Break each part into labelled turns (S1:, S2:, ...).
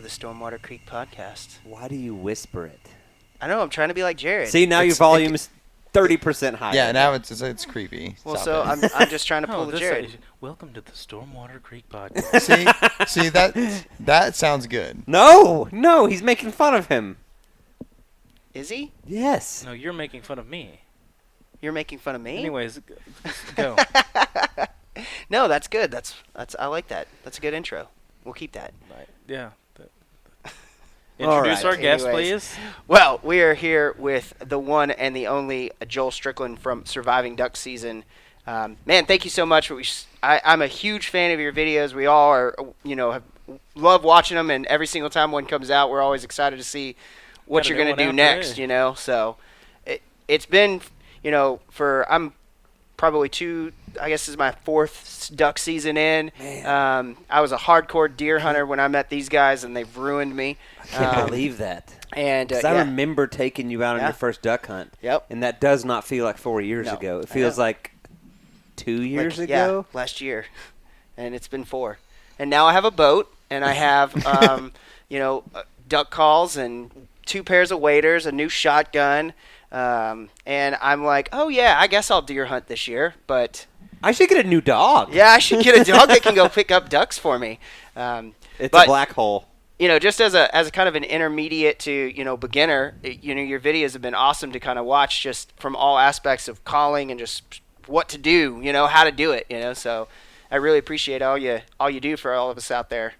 S1: to the Stormwater Creek podcast.
S2: Why do you whisper it?
S1: I know, I'm trying to be like Jared.
S2: See, now your volume is 30% higher.
S3: Yeah, now it's creepy.
S1: Well,
S3: Stop
S1: so
S3: it.
S1: I'm just trying to pull the Jared.
S4: Welcome to the Stormwater Creek podcast.
S3: see that sounds good.
S2: No, he's making fun of him.
S1: Is he?
S2: Yes.
S4: No, you're making fun of me.
S1: You're making fun of me?
S4: Anyways, go.
S1: No, that's good. That's I like that. That's a good intro. We'll keep that.
S4: Right. Yeah.
S2: All
S4: Introduce
S1: right.
S4: our guest,
S1: Anyways.
S4: please.
S1: Well, we are here with the one and the only Joel Strickland from Surviving Duck Season. Man, thank you so much. I'm a huge fan of your videos. We all are, love watching them, and every single time one comes out, we're always excited to see what you're going to do next, So it's been, I'm probably I guess this is my fourth duck season in. I was a hardcore deer hunter when I met these guys, and they've ruined me.
S2: I can't believe that.
S1: And
S2: I remember taking you out on your first duck hunt.
S1: Yep.
S2: And that does not feel like 4 years ago. It feels like 2 years ago.
S1: Yeah, last year. And it's been 4. And now I have a boat, and I have, duck calls and 2 pairs of waders, a new shotgun. And I'm like, oh, yeah, I guess I'll deer hunt this year. But
S2: I should get a new dog.
S1: yeah, I should get a dog that can go pick up ducks for me.
S2: It's a black hole.
S1: Just as a kind of an intermediate to, beginner, your videos have been awesome to kind of watch just from all aspects of calling and just what to do, how to do it, So I really appreciate all you do for all of us out there.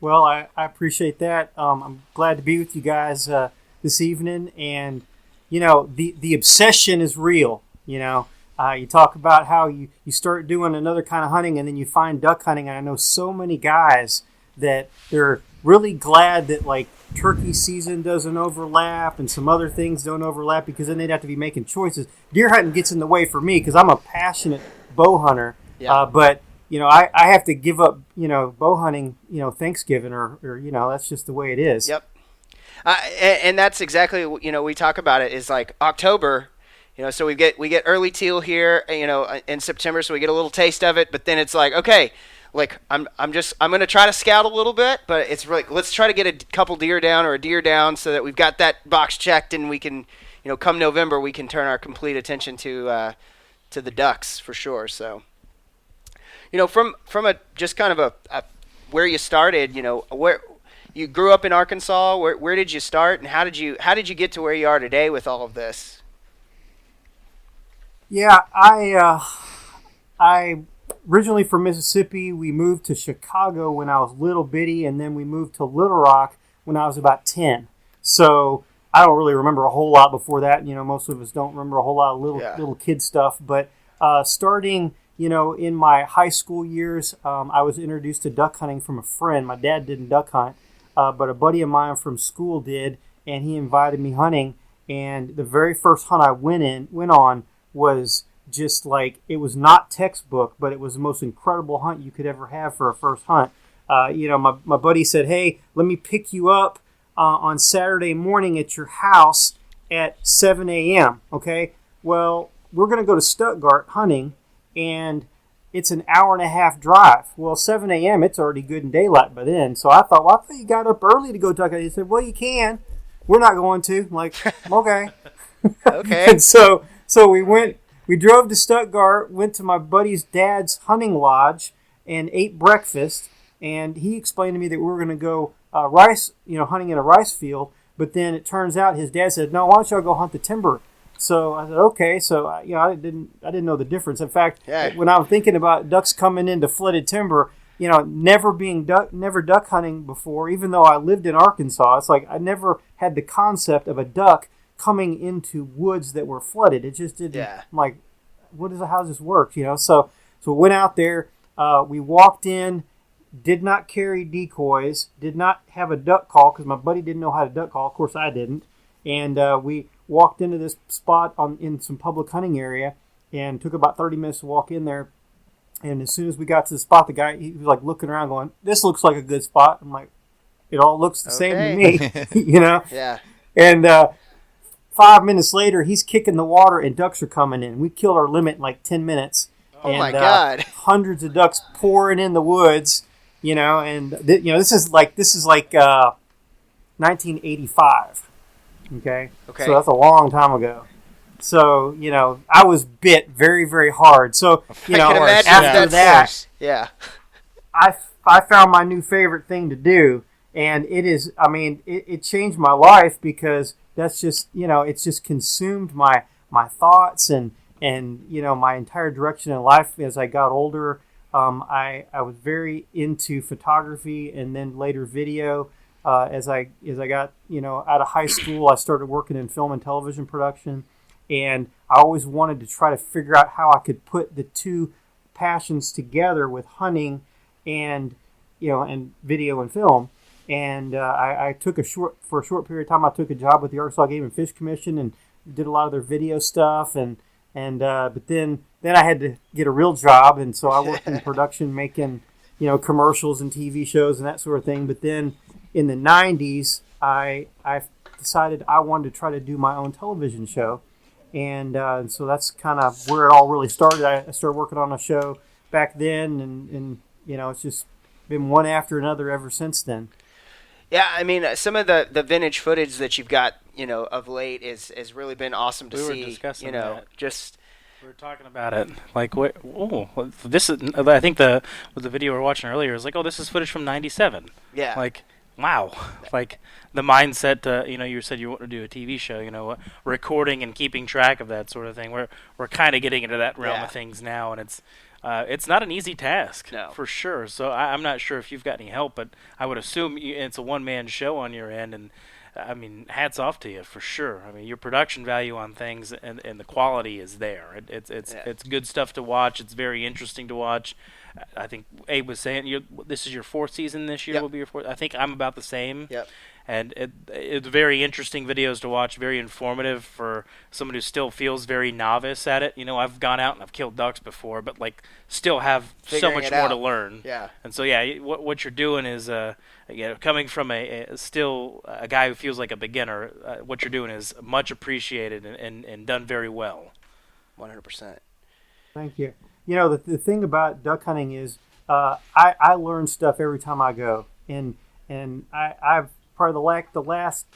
S5: Well, I appreciate that. I'm glad to be with you guys this evening. And, the obsession is real, You talk about how you start doing another kind of hunting and then you find duck hunting. And I know so many guys that they're really glad that like turkey season doesn't overlap and some other things don't overlap, because then they'd have to be making choices. Deer hunting gets in the way for me because I'm a passionate bow hunter.
S1: Yeah.
S5: But I have to give up bow hunting Thanksgiving or that's just the way it is.
S1: Yep. And that's exactly we talk about it is like October. So we get early teal here, in September, so we get a little taste of it. But then it's like, okay, like I'm gonna try to scout a little bit, but it's like let's try to get a couple deer down or a deer down so that we've got that box checked, and we can, come November we can turn our complete attention to the ducks for sure. So, from a just kind of a where you started, where you grew up in Arkansas, where did you start, and how did you get to where you are today with all of this?
S5: Yeah, I originally from Mississippi. We moved to Chicago when I was little bitty, and then we moved to Little Rock when I was about 10. So I don't really remember a whole lot before that. Most of us don't remember a whole lot of little kid stuff. But starting, in my high school years, I was introduced to duck hunting from a friend. My dad didn't duck hunt, but a buddy of mine from school did, and he invited me hunting. And the very first hunt I went on was just like, it was not textbook, but it was the most incredible hunt you could ever have for a first hunt. My buddy said, hey, let me pick you up on Saturday morning at your house at 7 a.m., okay? Well, we're going to go to Stuttgart hunting, and it's an hour and a half drive. Well, 7 a.m., it's already good in daylight by then. So I thought, well, I thought you got up early to go duck hunting. He said, well, you can. We're not going to. I'm like, okay.
S1: Okay.
S5: And so we drove to Stuttgart, went to my buddy's dad's hunting lodge, and ate breakfast. And he explained to me that we were going to go hunting in a rice field. But then it turns out his dad said, no, why don't y'all go hunt the timber? So I said, okay. So I didn't know the difference. In fact, when I was thinking about ducks coming into flooded timber, never duck hunting before, even though I lived in Arkansas, it's like I never had the concept of a duck coming into woods that were flooded. It just didn't.
S1: Yeah.
S5: I'm like, how does this work? So we went out there. We walked in. Did not carry decoys. Did not have a duck call because my buddy didn't know how to duck call. Of course, I didn't. And we walked into this spot in some public hunting area, and took about 30 minutes to walk in there. And as soon as we got to the spot, the guy, he was like looking around, going, "This looks like a good spot." I'm like, "It all looks the same to me,"
S1: Yeah.
S5: And 5 minutes later, he's kicking the water, and ducks are coming in. We killed our limit in like 10 minutes.
S1: Oh, my God.
S5: Hundreds of ducks pouring in the woods. and this is like 1985. Okay, so that's a long time ago. So I was bit very, very hard. So
S1: I can imagine
S5: after that,
S1: yeah,
S5: I found my new favorite thing to do, and it is. I mean, it changed my life because that's just it's just consumed my thoughts and my entire direction in life as I got older. I was very into photography and then later video. As I got out of high school, I started working in film and television production, and I always wanted to try to figure out how I could put the two passions together with hunting and and video and film. And I took for a short period of time. I took a job with the Arkansas Game and Fish Commission and did a lot of their video stuff. But then I had to get a real job, and so I worked in production, making commercials and TV shows and that sort of thing. But then in the 90s, I decided I wanted to try to do my own television show. And so that's kind of where it all really started. I started working on a show back then, and it's just been one after another ever since then.
S1: Yeah, I mean, some of the vintage footage that you've got, of late has really been awesome to see.
S4: We were discussing that.
S1: Just
S4: we were talking about it. Like, this is. I think the video we were watching earlier is like, oh, this is footage from '97.
S1: Yeah.
S4: Like, wow. Like the mindset. You said you want to do a TV show. Recording and keeping track of that sort of thing. We're kind of getting into that realm of things now, and it's not an easy task, for sure. So I'm not sure if you've got any help, but I would assume it's a one-man show on your end, and I mean, hats off to you for sure. I mean, your production value on things and the quality is there. It's good stuff to watch. It's very interesting to watch. I think Abe was saying this is your fourth season this year.
S1: Yep.
S4: Will be your fourth. I think I'm about the same.
S1: Yep.
S4: And it's very interesting videos to watch, very informative for someone who still feels very novice at it. I've gone out and I've killed ducks before, but still have so much more to learn.
S1: Yeah.
S4: And so what you're doing is coming from still a guy who feels like a beginner. What you're doing is much appreciated and done very well.
S1: 100%.
S5: Thank you. The thing about duck hunting is I learn stuff every time I go, and I've probably the last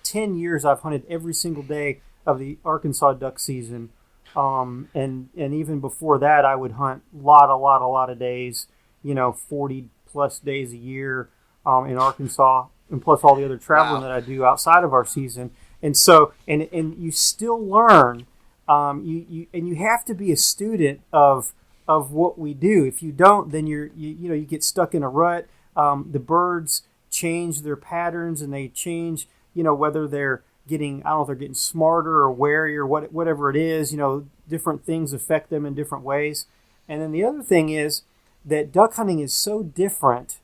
S5: 10 years I've hunted every single day of the Arkansas duck season, and even before that I would hunt a lot of days, 40 plus days a year in Arkansas, and plus all the other traveling that I do outside of our season. And so and you still learn, you have to be a student of what we do. If you don't, then you get stuck in a rut. The birds change their patterns, and they change, whether they're getting, I don't know if they're getting smarter or wary or whatever it is, different things affect them in different ways. And then the other thing is that duck hunting is so different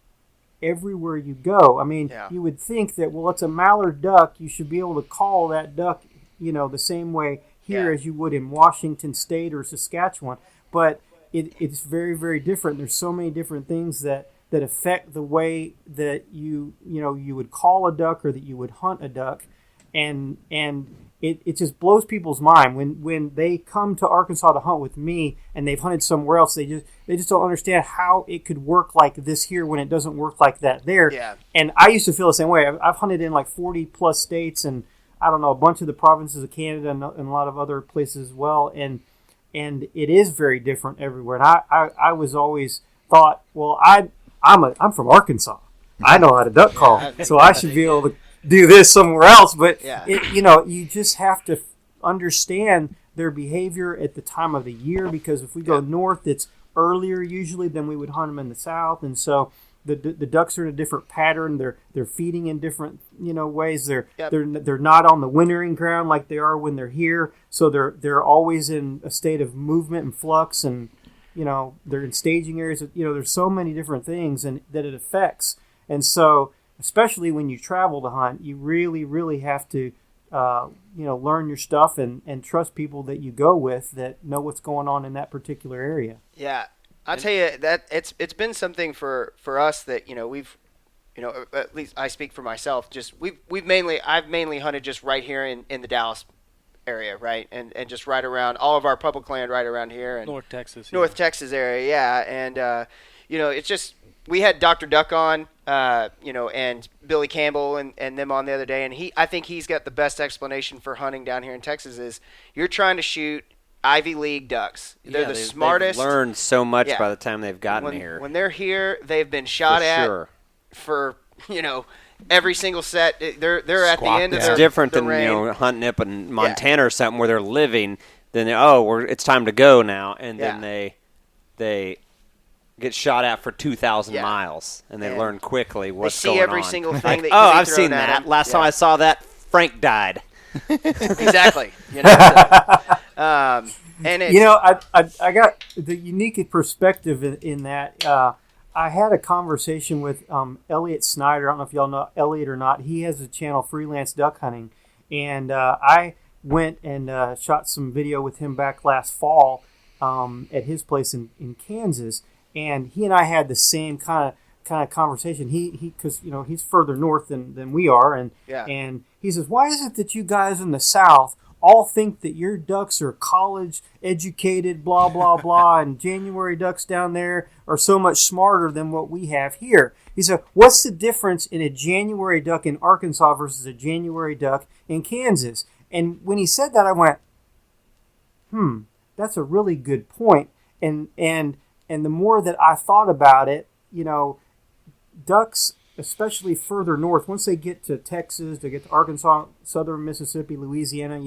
S5: everywhere you go. I mean, you would think that, well, it's a mallard duck, you should be able to call that duck, the same way here as you would in Washington State or Saskatchewan. But it's very, very different. There's so many different things that affect the way that you would call a duck or that you would hunt a duck, and it just blows people's mind when they come to Arkansas to hunt with me and they've hunted somewhere else. They just don't understand how it could work like this here when it doesn't work like that there.
S1: Yeah.
S5: And I used to feel the same way. I've hunted in like 40 plus states, and I don't know, a bunch of the provinces of Canada and a lot of other places as well, and it is very different everywhere. And I was always thought, well, I'm from Arkansas. I know how to duck call, so I should be able to do this somewhere else. But you just have to understand their behavior at the time of the year, because if we go north, it's earlier usually than we would hunt them in the south, and so the ducks are in a different pattern. They're feeding in different ways. They're not on the wintering ground like they are when they're here, so they're always in a state of movement and flux, and they're in staging areas. There's so many different things and that it affects. And so, especially when you travel to hunt, you really, really have to, learn your stuff and trust people that you go with that know what's going on in that particular area.
S1: Yeah, I'll tell you that it's been something for us that we've, at least I speak for myself. Just I've mainly hunted just right here in the Dallas area, right, and just right around all of our public land right around here, and
S4: North Texas
S1: area, and it's just we had Dr. Duck on, and Billy Campbell and them on the other day, and I think he's got the best explanation for hunting down here in Texas is you're trying to shoot Ivy League ducks. They're the smartest.
S2: They've learned so much by the time they've gotten here.
S1: When they're here, they've been shot at for every single set. They're at the end of their.
S2: It's different than
S1: range.
S2: hunting up in Montana or something where they're living. Then it's time to go now, and then they get shot at for 2,000 miles, and they learn quickly what's going on.
S1: They see every single thing that
S2: I've seen that. Last time I saw that, Frank died.
S1: Exactly. And
S5: I got the unique perspective in that. I had a conversation with Elliot Snyder. I don't know if y'all know Elliot or not. He has a channel, Freelance Duck Hunting, and I went and shot some video with him back last fall at his place in Kansas, and he and I had the same kind of conversation. He because he's further north than we are, and he says, why is it that you guys in the South all think that your ducks are college educated, blah blah blah, and January ducks down there are so much smarter than what we have here? He said, what's the difference in a January duck in Arkansas versus a January duck in Kansas? And when he said that, I went, that's a really good point. And the more that I thought about it, ducks, especially further north, once they get to Texas, they get to Arkansas, southern Mississippi, Louisiana,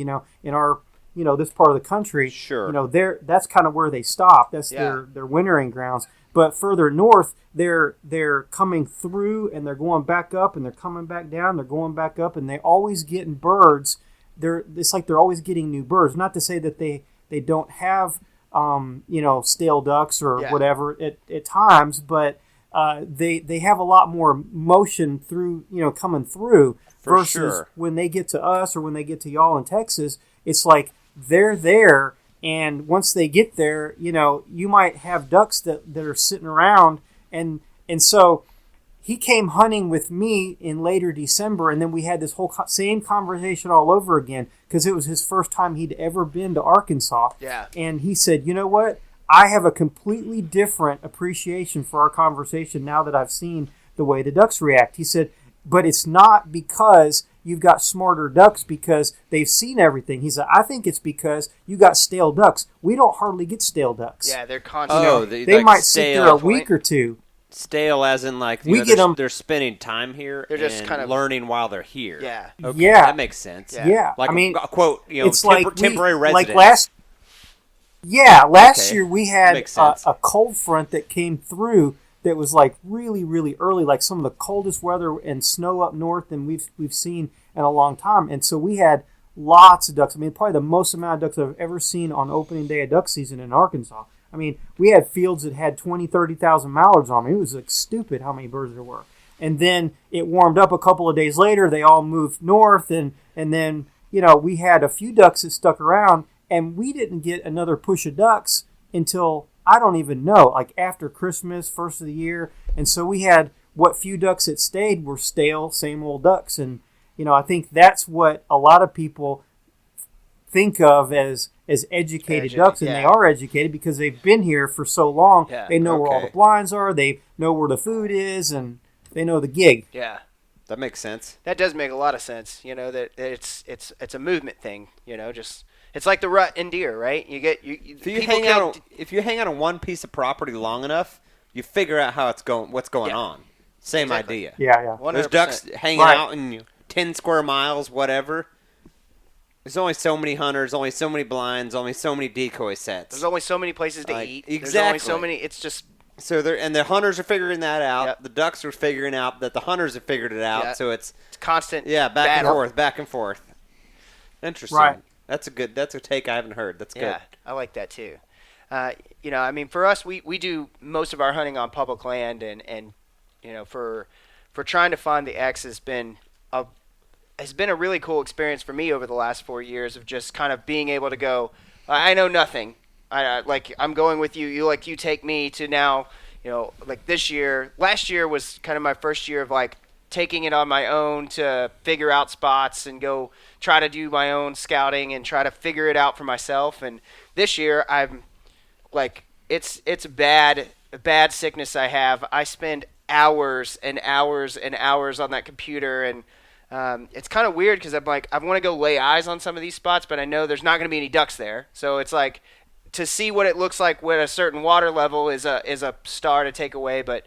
S5: in our, this part of the country, that's kind of where they stop. That's their wintering grounds. But further north, they're coming through and they're going back up and they're coming back down. They're going back up and they're always getting birds. It's like they're always getting new birds. Not to say that they don't have stale ducks or whatever at times, but they have a lot more motion through coming through versus when they get to us or when they get to y'all in Texas. It's like they're there, and once they get there, you might have ducks that are sitting around, and so. He came hunting with me in later December, and then we had this whole same conversation all over again because it was his first time he'd ever been to Arkansas.
S1: Yeah.
S5: And he said, you know what? I have a completely different appreciation for our conversation now that I've seen the way the ducks react. He said, but it's not because you've got smarter ducks because they've seen everything. He said, I think it's because you got stale ducks. We don't hardly get stale ducks.
S1: Yeah, they're constant.
S5: They might sit there a week or two.
S2: Stale as in they're spending time here.
S1: They're just kind of
S2: learning while they're here.
S1: Yeah.
S2: Okay,
S5: yeah.
S2: That makes sense.
S5: Yeah.
S2: Like a quote,
S5: it's
S2: temporary residence.
S5: Like last year we had a cold front that came through that was like really, really early, like some of the coldest weather and snow up north than we've seen in a long time. And so we had lots of ducks. I mean, probably the most amount of ducks I've ever seen on opening day of duck season in Arkansas. I mean, we had fields that had 20, 30,000 mallards on them. It was like stupid how many birds there were. And then it warmed up a couple of days later. They all moved north, and then, we had a few ducks that stuck around, and we didn't get another push of ducks until, I don't even know, like after Christmas, first of the year. And so we had what few ducks that stayed were stale, same old ducks. And, I think that's what a lot of people think of as educated ducks, and they are educated because they've been here for so long. Yeah, they know where all the blinds are, they know where the food is, and they know the gig.
S1: Yeah,
S2: that makes sense.
S1: That does make a lot of sense. That it's a movement thing. Just it's like the rut in deer, right?
S2: If you hang out on one piece of property long enough, you figure out what's going on. Same idea.
S5: Yeah.
S1: 100%.
S2: There's ducks hanging out in 10 square miles, whatever. There's only so many hunters, only so many blinds, only so many decoy sets.
S1: There's only so many places to eat.
S2: Exactly.
S1: There's only so many. It's just
S2: and the hunters are figuring that out.
S1: Yep.
S2: The ducks are figuring out that the hunters have figured it out. Yep. So it's
S1: constant.
S2: Yeah, back and forth. Interesting.
S5: Right.
S2: That's a take I haven't heard. That's good.
S1: Yeah, I like that too. For us, we do most of our hunting on public land, and for trying to find the X has been a really cool experience for me over the last 4 years of just kind of being able to go, I know nothing. I'm going with you. You take me to now, this year. Last year was kind of my first year of taking it on my own to figure out spots and go try to do my own scouting and try to figure it out for myself. And this year I'm it's bad bad sickness I have, I spend hours and hours and hours on that computer, and it's kind of weird because I'm like, I want to go lay eyes on some of these spots, but I know there's not going to be any ducks there. So it's like to see what it looks like with a certain water level is a star to take away, but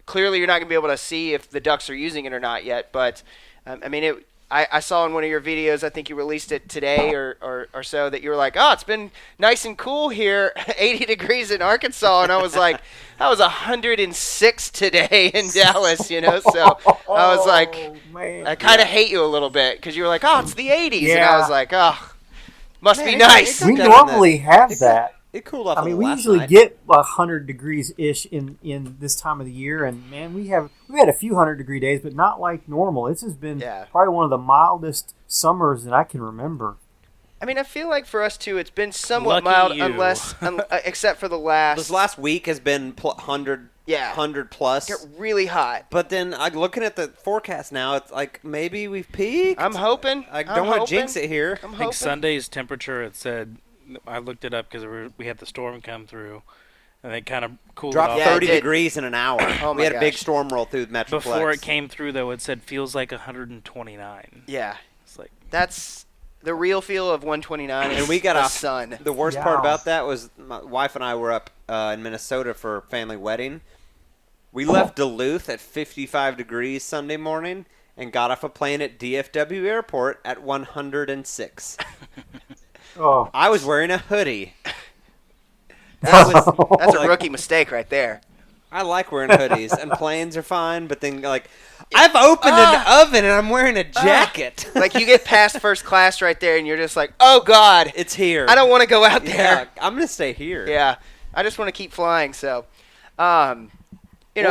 S1: clearly you're not going to be able to see if the ducks are using it or not yet. But I mean, I saw in one of your videos, I think you released it today or so, that you were like, oh, it's been nice and cool here, 80 degrees in Arkansas. And I was like, that was 106 today in Dallas, So I was like,
S5: man.
S1: I kind of hate you a little bit because you were like, oh, it's the 80s. And I
S5: Yeah.
S1: was like, oh, must be
S2: Man,
S1: nice.
S5: We
S2: down
S5: normally have that.
S2: It cooled off.
S5: I
S2: a
S5: mean,
S2: little
S5: we
S2: last
S5: usually
S2: night.
S5: get 100 degrees ish in this time of the year, and man, we've had a few 100-degree days, but not like normal. This has been probably one of the mildest summers that I can remember.
S1: I mean, I feel like for us too, it's been somewhat
S4: Lucky
S1: mild,
S4: you.
S1: except for the last.
S2: This last week has been 100 plus.
S1: Get really hot.
S2: But then looking at the forecast now, it's like maybe we've peaked.
S1: I'm hoping.
S2: I don't want to jinx it here.
S1: I'm
S4: I think
S1: hoping.
S4: Sunday's temperature, it said, I looked it up because we had the storm come through, and it kind of cooled
S2: Dropped
S4: it off.
S1: Yeah, it
S2: 30
S1: did.
S2: degrees in an hour.
S1: Oh
S2: we
S1: my
S2: had a big
S1: gosh.
S2: storm roll through the Metroplex.
S4: Before it came through, though, it said feels like 129.
S1: Yeah,
S4: It's like,
S1: that's the real feel of 129.
S2: And we got
S1: the
S2: off.
S1: sun.
S2: The worst part
S5: Yeah.
S2: about that was my wife and I were up in Minnesota for a family wedding. We left Duluth at 55 degrees Sunday morning and got off a plane at DFW Airport at 106.
S5: Oh,
S2: I was wearing a hoodie.
S1: That's a rookie mistake right there.
S2: I like wearing hoodies, and planes are fine, but then, I've opened an oven and I'm wearing a jacket.
S1: Like you get past first class right there, and you're just like, oh God,
S2: It's here.
S1: I don't want to go out
S2: Yeah,
S1: there.
S2: I'm going to stay here.
S1: Yeah, I just want to keep flying. So,
S2: Well-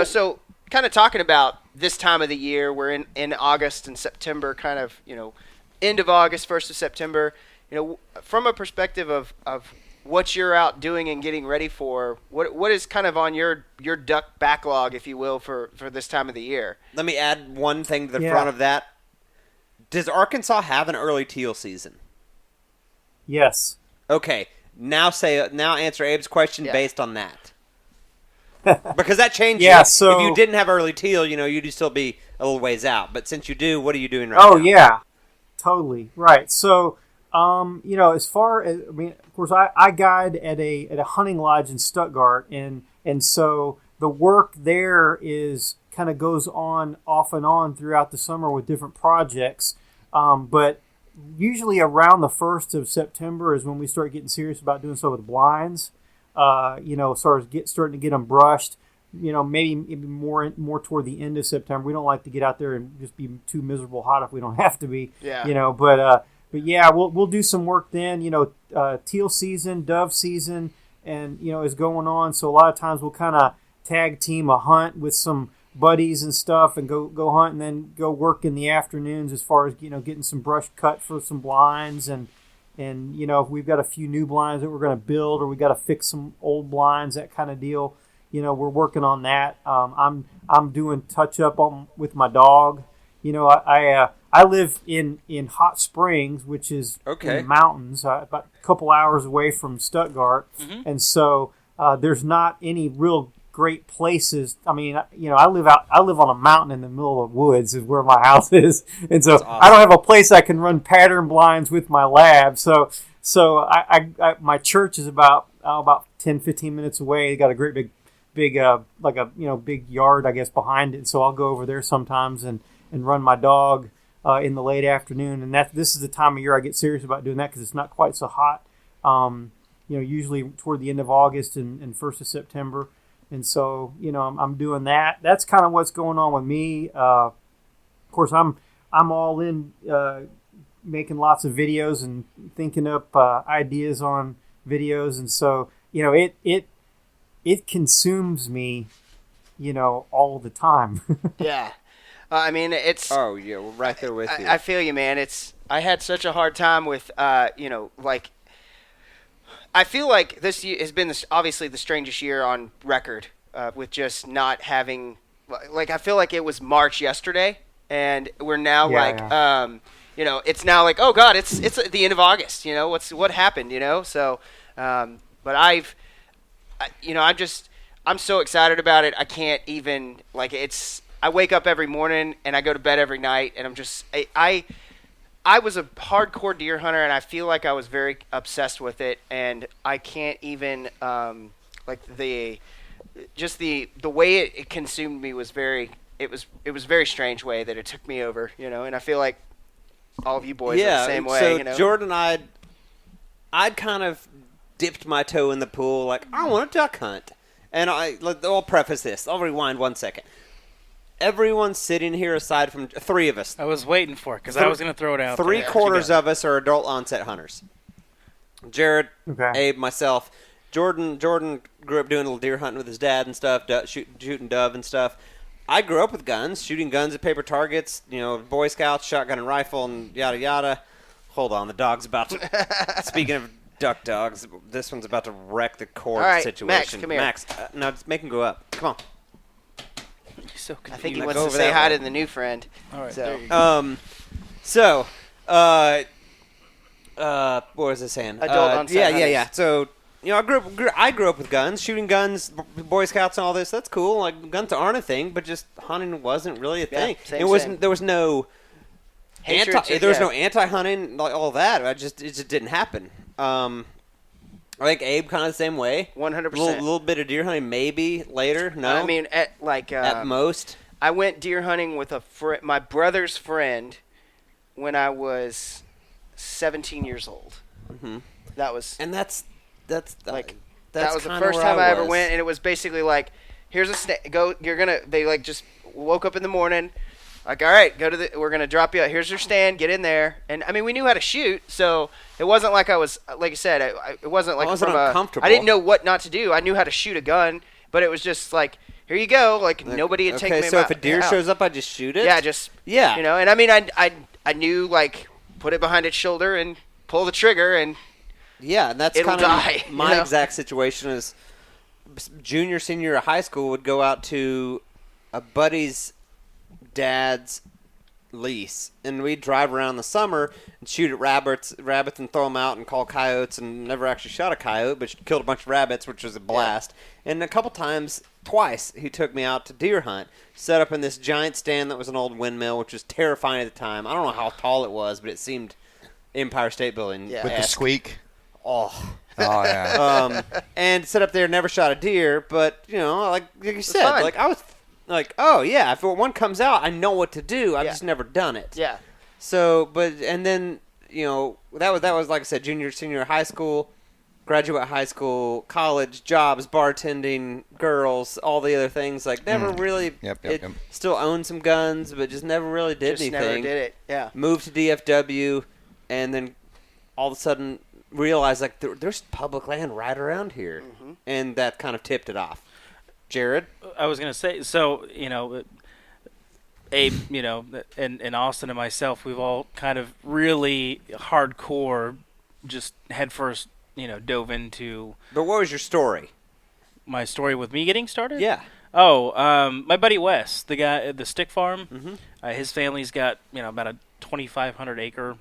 S1: so kind of talking about this time of the year, we're in August and September, kind of, end of August, 1st of September. From a perspective of what you're out doing and getting ready for, what is kind of on your duck backlog, if you will, for this time of the year?
S2: Let me add one thing to the
S5: Yeah.
S2: front of that. Does Arkansas have an early teal season?
S5: yes.
S2: Okay, now answer Abe's question
S1: Yeah.
S2: based on that. Because that changes.
S5: Yeah, so-
S2: if you didn't have early teal, you'd still be a little ways out. But since you do, what are you doing right now?
S5: Oh yeah, totally right. So, as far as of course, I guide at a hunting lodge in Stuttgart, and so the work there is kind of goes on off and on throughout the summer with different projects. But usually around the 1st of September is when we start getting serious about doing so with blinds. Starting to get them brushed. Maybe more toward the end of September. We don't like to get out there and just be too miserable hot if we don't have to be.
S1: Yeah.
S5: But yeah, we'll do some work then. Teal season, dove season, and is going on. So a lot of times we'll kind of tag team a hunt with some buddies and stuff, and go hunt, and then go work in the afternoons as far as getting some brush cut for some blinds, and if we've got a few new blinds that we're going to build, or we got to fix some old blinds, that kind of deal. We're working on that. I'm doing touch up with my dog. I live in Hot Springs, which is in the mountains, about a couple hours away from Stuttgart, and so there's not any real great places. I mean, I live on a mountain in the middle of woods is where my house is, and so
S2: awesome.
S5: I don't have a place I can run pattern blinds with my lab. So my church is about 10-15 minutes away. They got a great big big yard, I guess, behind it. So I'll go over there sometimes and run my dog in the late afternoon. And this is the time of year I get serious about doing that because it's not quite so hot. Usually toward the end of August and 1st of September. And so, I'm doing that. That's kind of what's going on with me. Of course, I'm all in making lots of videos and thinking up ideas on videos. And so, it consumes me, all the time.
S1: Yeah. I mean, it's.
S2: Oh, yeah, we're right there with you.
S1: I feel you, man. I had such a hard time with, I feel like this year has been obviously the strangest year on record with just not having, I feel like it was March yesterday, and we're now it's now like, oh God, it's at the end of August. What happened? So, but I'm so excited about it. I can't even I wake up every morning and I go to bed every night, and I'm just I was a hardcore deer hunter, and I feel like I was very obsessed with it, and I can't even the way it consumed me was very a very strange way that it took me over, and I feel like all of you boys are the same way.
S2: So Jordan and I'd kind of dipped my toe in the pool, like, I want to duck hunt. And I'll preface this. I'll rewind 1 second. Everyone sitting here, aside from 3 of us.
S4: I was waiting for it because I was going to throw it out.
S2: 3/4 of us are adult onset hunters. Jared,
S5: Okay.
S2: Abe, myself. Jordan grew up doing a little deer hunting with his dad and stuff, shooting dove and stuff. I grew up with guns, shooting guns at paper targets, Boy Scouts, shotgun and rifle, and yada yada. Hold on, the dog's about to. Speaking of duck dogs, this one's about to wreck the cord
S1: All right,
S2: situation.
S1: Max, come here.
S2: Max, no, just make him go up. Come on.
S4: He's so
S1: I
S4: confused.
S1: think he
S2: Go
S1: wants to
S2: over
S1: say
S2: that
S1: hi
S2: way.
S1: to the new friend.
S4: All right,
S1: So.
S4: there you go.
S2: What was I saying?
S1: Adult onset
S2: yeah.
S1: hunters.
S2: So, I grew up with guns, shooting guns, Boy Scouts and all this. That's cool. Like, guns aren't a thing, but just hunting wasn't really a thing.
S1: Same.
S2: There was no
S1: Hatred
S2: anti-hunting, like all that. It just didn't happen. I think Abe kind of the same way.
S1: 100%.
S2: Little bit of deer hunting maybe later. No,
S1: I mean,
S2: at most.
S1: I went deer hunting with my brother's friend when I was 17 years old.
S2: Mm-hmm.
S1: That was
S2: And that's
S1: that was the
S2: kinda
S1: first
S2: where
S1: time I ever
S2: was.
S1: went, and it was basically like, here's a snake. They just woke up in the morning, like, all right, we're gonna drop you out. Here's your stand. Get in there. And I mean, we knew how to shoot, so it wasn't like I was, like I said, it wasn't like
S2: uncomfortable.
S1: I didn't know what not to do. I knew how to shoot a gun, but it was just like, here you go. Like nobody had taken me.
S2: So if a deer shows up, I just shoot it.
S1: Yeah, and I mean, I knew, like, put it behind its shoulder and pull the trigger, and
S2: Yeah, and that's
S1: It'll
S2: kind of
S1: die,
S2: my exact situation. Is junior, senior year of high school, would go out to a buddy's dad's lease, and we'd drive around the summer and shoot at rabbits and throw them out and call coyotes, and never actually shot a coyote, but killed a bunch of rabbits, which was a blast. And a couple times, twice, he took me out to deer hunt, set up in this giant stand that was an old windmill, which was terrifying at the time. I don't know how tall it was, but it seemed Empire State Building.
S1: Yeah.
S3: With the squeak.
S2: Oh.
S3: Oh, yeah.
S2: And sit up there, never shot a deer, but like you said,
S1: fun.
S2: like I was like, oh yeah, if one comes out, I know what to do. I've
S1: Yeah.
S2: just never done it.
S1: yeah,
S2: So, and then that was like I said, junior, senior high school, graduate high school, college, jobs, bartending, girls, all the other things. Like never really.
S3: Yep.
S2: Still owned some guns, but just never really did
S1: just
S2: anything.
S1: never did it. Yeah,
S2: Moved to DFW, and then all of a sudden realized like there's public land right around here, and that kind of tipped it off. Jared,
S4: I was going to say, so, Abe, and Austin and myself, we've all kind of really hardcore, just headfirst, dove into
S2: but what was your story?
S4: my story with me getting started.
S2: Yeah.
S4: Oh, my buddy Wes, the guy at the stick farm,
S2: Mm-hmm.
S4: his family's got, about a 2,500 acre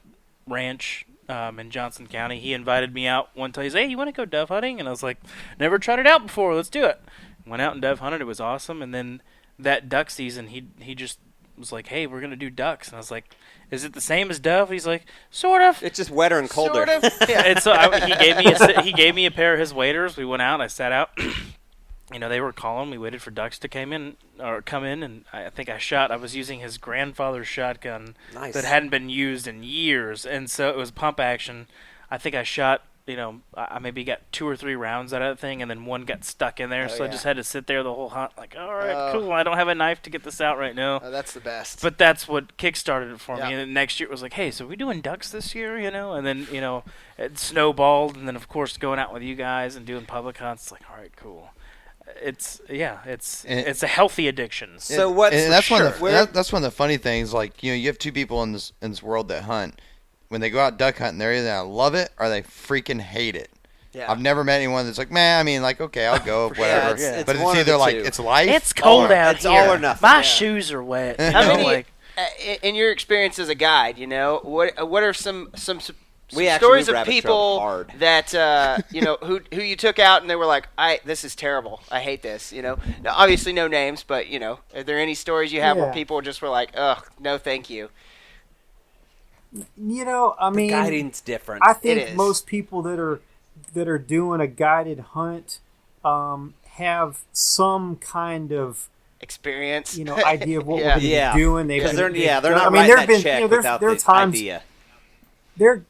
S4: ranch in Johnson County. He invited me out one time. He's, hey, you want to go dove hunting? And I was like, never tried it out before. Let's do it. Went out and dove hunted. It was awesome. And then that duck season, he just was like, hey, we're going to do ducks. And I was like, is it the same as dove? He's like, sort of.
S2: It's just wetter and colder.
S1: sort of. Yeah.
S4: And so he gave me a pair of his waders. We went out. I sat out. They were calling. We waited for ducks to come in, and I think I was using his grandfather's shotgun
S2: Nice.
S4: that hadn't been used in years, and so it was pump action. I think I shot, I maybe got 2 or 3 rounds out of that thing, and then one got stuck in there,
S1: Oh,
S4: so I
S1: yeah.
S4: just had to sit there the whole hunt, like, all right,
S1: Oh.
S4: cool. I don't have a knife to get this out right now.
S1: Oh, that's the best.
S4: But that's what kickstarted it for
S1: Yeah.
S4: me. And then next year it was like, hey, so we doing ducks this year, And then, it snowballed. And then, of course, going out with you guys and doing public hunts, it's like, all right, cool. It's a healthy addiction.
S2: So what's
S3: And that's
S2: sure.
S3: that's one of the funny things. Like you have 2 people in this world that hunt. When they go out duck hunting, they're either gonna love it or they freaking hate it.
S1: yeah.
S3: I've never met anyone that's like, man. I mean, like, okay, I'll go, whatever.
S2: sure. It's
S3: But
S2: one
S3: it's
S2: of the
S3: either like
S2: two.
S3: it's life.
S4: It's cold
S3: or-
S4: out
S2: it's
S4: here.
S2: all or nothing.
S4: My
S1: Yeah.
S4: shoes are wet.
S1: How many,
S4: like,
S1: in your experience as a guide, what are some stories of
S2: rabbit trailed
S1: people
S2: hard.
S1: that who you took out and they were like, this is terrible. I hate this. Now, obviously no names, but are there any stories you have where people just were like, ugh, no, thank you?
S5: I mean,
S2: the guiding's different.
S5: I think most people that are doing a guided hunt have some kind of
S1: experience,
S5: idea of what we're going to be doing.
S2: Because they're not writing that check without the idea.
S5: There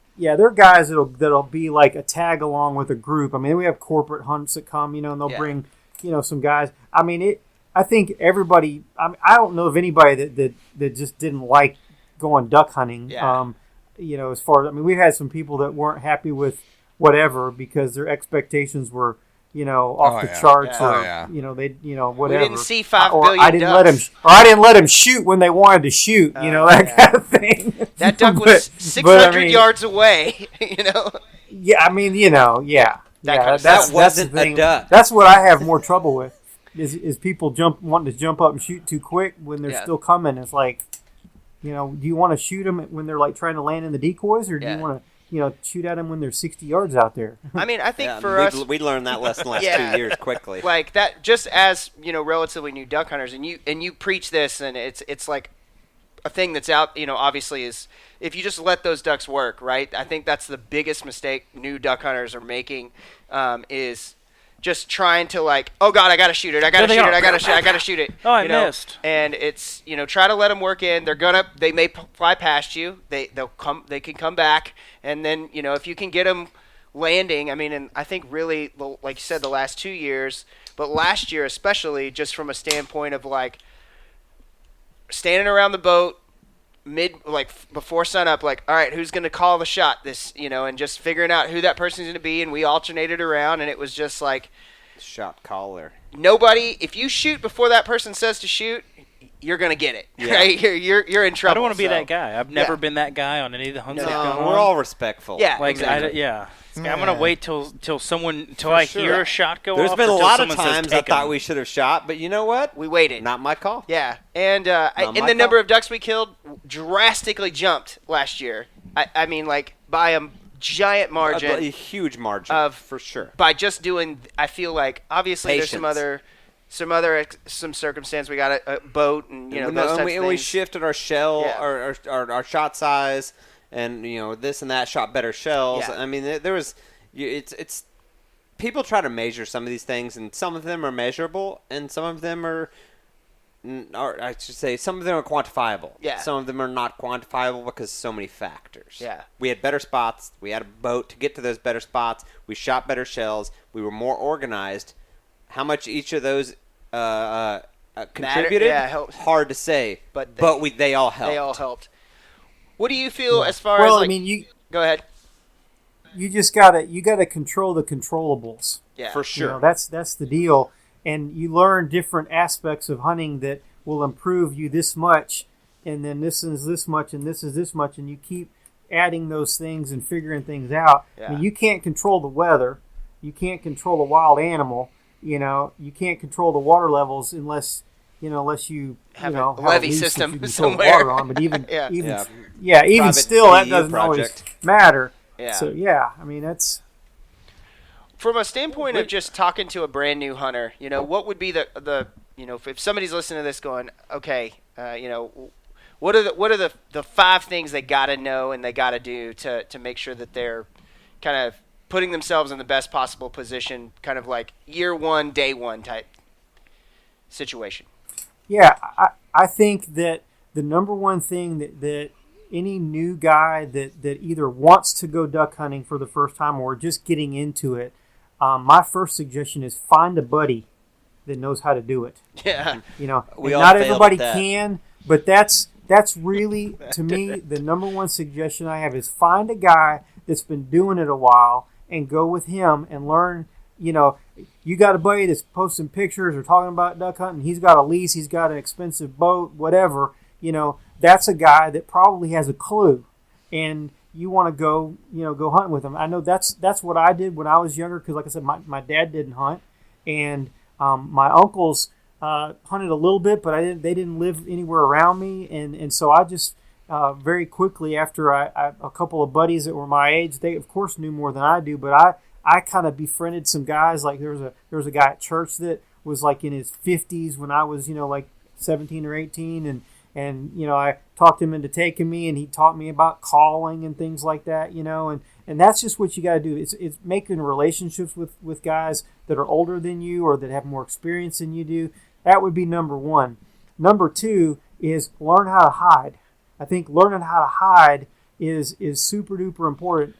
S5: are guys that'll be like a tag along with a group. I mean, we have corporate hunts that come, and they'll bring, some guys. I mean, I think everybody. I don't know of anybody that just didn't like going duck hunting.
S1: Yeah.
S5: As far as we've had some people that weren't happy with whatever because their expectations were, off the charts, or whatever.
S1: We didn't see 5 billion
S5: I didn't
S1: ducks.
S5: I didn't let them shoot when they wanted to shoot. That kind of thing.
S1: That duck was 600 yards away.
S5: Yeah, I mean, yeah.
S2: That wasn't a duck.
S5: That's what I have more trouble with. Is people wanting to jump up and shoot too quick when they're still coming? It's like, do you want to shoot them when they're like trying to land in the decoys, or do you want to? Shoot at them when they're 60 yards out there.
S1: I mean, I think for us,
S2: we learned that lesson last 2 years quickly.
S1: Like that, just as relatively new duck hunters, and you preach this, and it's like a thing that's out. Obviously, is if you just let those ducks work, right? I think that's the biggest mistake new duck hunters are making, is just trying to like, oh God, I gotta shoot it, I gotta shoot it.
S4: Oh, I missed.
S1: And it's try to let them work in. They may fly past you. They can come back, and then if you can get them landing. I mean, and I think really, like you said, the last 2 years, but last year especially, just from a standpoint of like standing around the boat before sunup, like, all right, who's going to call the shot this, and just figuring out who that person's going to be. And we alternated around, and it was just like
S2: shot caller.
S1: Nobody, if you shoot before that person says to shoot, you're going to get it, right? You're in trouble.
S4: I don't want to be that guy. I've never been that guy on any of the hunts I've gone on.
S2: We're all respectful.
S1: Yeah,
S4: like,
S1: exactly.
S4: I'm going to wait till I hear a shot go
S2: There's
S4: off.
S2: There's been a lot of
S4: says,
S2: times I thought we should have shot, but you know what?
S1: We waited.
S2: Not my call.
S1: Yeah, and the number of ducks we killed drastically jumped last year. I mean, like, by a giant margin.
S2: A huge margin, for sure.
S1: By just doing, I feel like, obviously
S2: Patience.
S1: There's some circumstance. We got a boat, and those types of things.
S2: And we shifted our shell, our shot size, and this and that, shot better shells.
S1: Yeah.
S2: I mean, there was, it's people try to measure some of these things, and some of them are measurable, and some of them are I should say, some of them are quantifiable.
S1: Yeah.
S2: Some of them are not quantifiable because so many factors.
S1: Yeah.
S2: We had better spots. We had a boat to get to those better spots. We shot better shells. We were more organized. How much each of those contributed? Hard to say, but they all helped.
S1: They all helped. What do you feel as far as?
S5: Well, I mean,
S1: go ahead.
S5: You just gotta control the controllables.
S1: Yeah,
S2: for sure.
S5: That's the deal, and you learn different aspects of hunting that will improve you this much, and then this is this much, and this is this much, and you keep adding those things and figuring things out.
S1: Yeah.
S5: I mean, you can't control the weather, you can't control a wild animal. You can't control the water levels unless you
S1: have
S5: a
S1: levee
S5: lease
S1: system
S5: that you can
S1: somewhere.
S5: Water on, but even
S2: Private
S5: still, that
S2: PU
S5: doesn't
S2: project.
S5: always matter.
S1: Yeah.
S5: So I mean that's
S1: from a standpoint of just talking to a brand new hunter. What would be the if somebody's listening to this going, okay, what are the 5 things they got to know and they got to do to make sure that they're kind of putting themselves in the best possible position, kind of like year 1, day 1 type situation?
S5: Yeah, I think that the number one thing that any new guy that either wants to go duck hunting for the first time or just getting into it, my first suggestion is find a buddy that knows how to do it.
S1: Yeah.
S5: Not everybody can, but that's really, to me, the number one suggestion I have is find a guy that's been doing it a while and go with him and learn. You got a buddy that's posting pictures or talking about duck hunting. He's got a lease. He's got an expensive boat, whatever. That's a guy that probably has a clue, and you want to go hunting with him. I know that's what I did when I was younger because, like I said, my dad didn't hunt, and my uncles hunted a little bit, but they didn't live anywhere around me, and so I just very quickly after a couple of buddies that were my age, they of course knew more than I do, but I kind of befriended some guys. Like there was a guy at church that was like in his 50s when I was, like 17 or 18, and I talked him into taking me, and he taught me about calling and things like that, and that's just what you got to do. It's making relationships with guys that are older than you or that have more experience than you do. That would be number one. Number two is learn how to hide. I think learning how to hide is super duper important.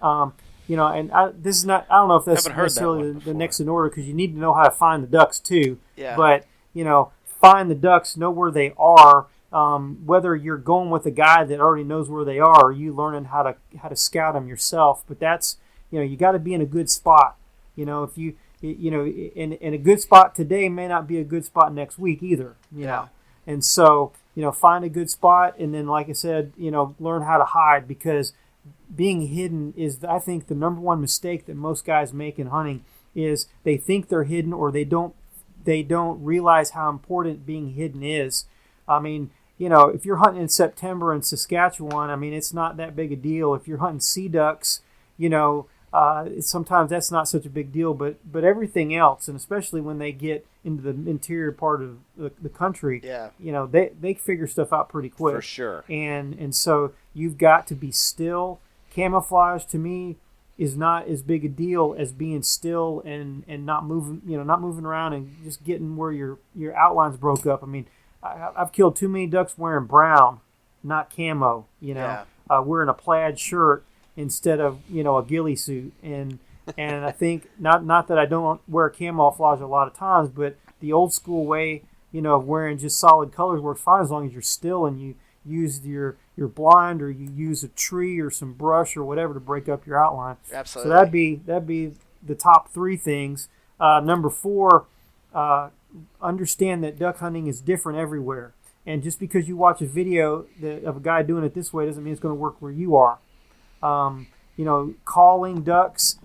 S5: This is not. I don't know if that's necessarily the next in order, because you need to know how to find the ducks too.
S1: Yeah.
S5: But find the ducks, know where they are. Whether you're going with a guy that already knows where they are, or you learning how to scout them yourself. But that's you got to be in a good spot. If you in a good spot today may not be a good spot next week either.
S1: Yeah.
S5: And so find a good spot, and then like I said, learn how to hide, because being hidden is, I think, the number one mistake that most guys make in hunting is they think they're hidden, or they don't realize how important being hidden is. I mean, if you're hunting in September in Saskatchewan, I mean, it's not that big a deal. If you're hunting sea ducks, sometimes that's not such a big deal, but everything else, and especially when they get into the interior part of the country, they figure stuff out pretty quick.
S2: For sure.
S5: And so you've got to be still. Camouflage to me is not as big a deal as being still and not moving, not moving around and just getting where your outlines broke up. I mean, I've killed too many ducks wearing brown, not camo. Wearing a plaid shirt instead of a ghillie suit, and I think not that I don't wear camouflage a lot of times, but the old school way of wearing just solid colors works fine as long as you're still and you use your blind, or you use a tree or some brush or whatever to break up your outline.
S1: Absolutely.
S5: So that'd be the top three things. Number four, understand that duck hunting is different everywhere, and just because you watch a video of a guy doing it this way doesn't mean it's going to work where you are. Calling ducks,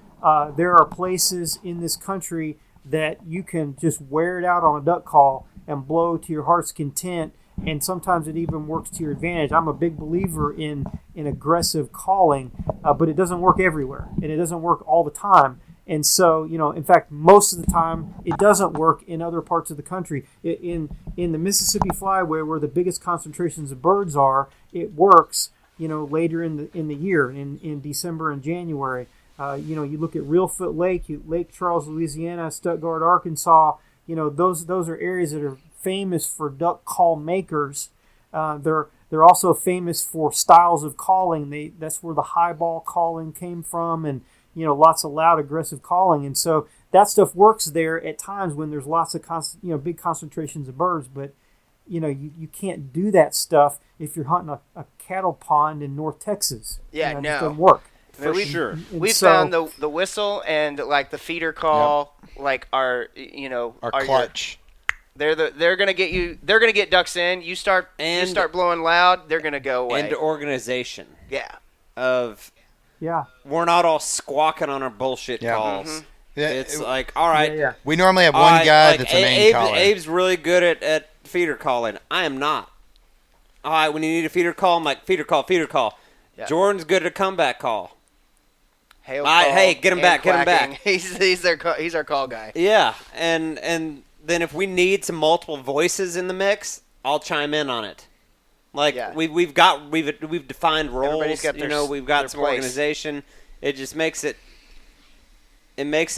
S5: there are places in this country that you can just wear it out on a duck call and blow to your heart's content, and sometimes it even works to your advantage. I'm a big believer in aggressive calling, but it doesn't work everywhere, and it doesn't work all the time. And so, in fact, most of the time, it doesn't work in other parts of the country. In the Mississippi Flyway, where the biggest concentrations of birds are, it works, later in the year, in December and January. You look at Reelfoot Lake, Lake Charles, Louisiana, Stuttgart, Arkansas. Those are areas that are famous for duck call makers. They're also famous for styles of calling. That's where the high ball calling came from, and lots of loud, aggressive calling. And so that stuff works there at times when there's lots of big concentrations of birds. But you can't do that stuff if you're hunting a cattle pond in North Texas.
S1: Yeah,
S5: It
S1: no.
S5: just doesn't work.
S2: For sure.
S1: We've found the whistle and like the feeder call, like
S3: Our
S1: are
S3: clutch.
S1: They're gonna get you. They're gonna get ducks in. You start blowing loud. They're gonna go away.
S2: And organization.
S1: Yeah.
S2: We're not all squawking on our bullshit calls.
S1: Mm-hmm.
S3: Yeah,
S2: It's like, all right.
S3: we normally have one guy that's a main caller.
S2: Abe's really good at feeder calling. I am not. All right, when you need a feeder call, I'm like, feeder call. Yeah. Jordan's good at a comeback call. Hey, get him back.
S1: He's our call guy.
S2: Yeah, and then if we need some multiple voices in the mix, I'll chime in on it. Like we've defined roles.
S1: Everybody's got
S2: we've got some
S1: place.
S2: organization. It just makes it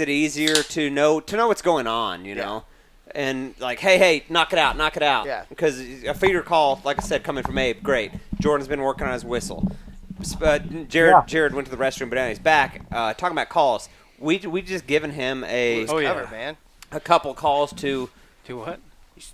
S2: easier to know what's going on. And like, hey, knock it out.
S1: Yeah.
S2: Because a feeder call, like I said, coming from Abe, great. Jordan's been working on his whistle. Jared went to the restroom, but now he's back. Talking about calls, we just given him
S1: cover, man.
S2: a couple calls to
S4: what?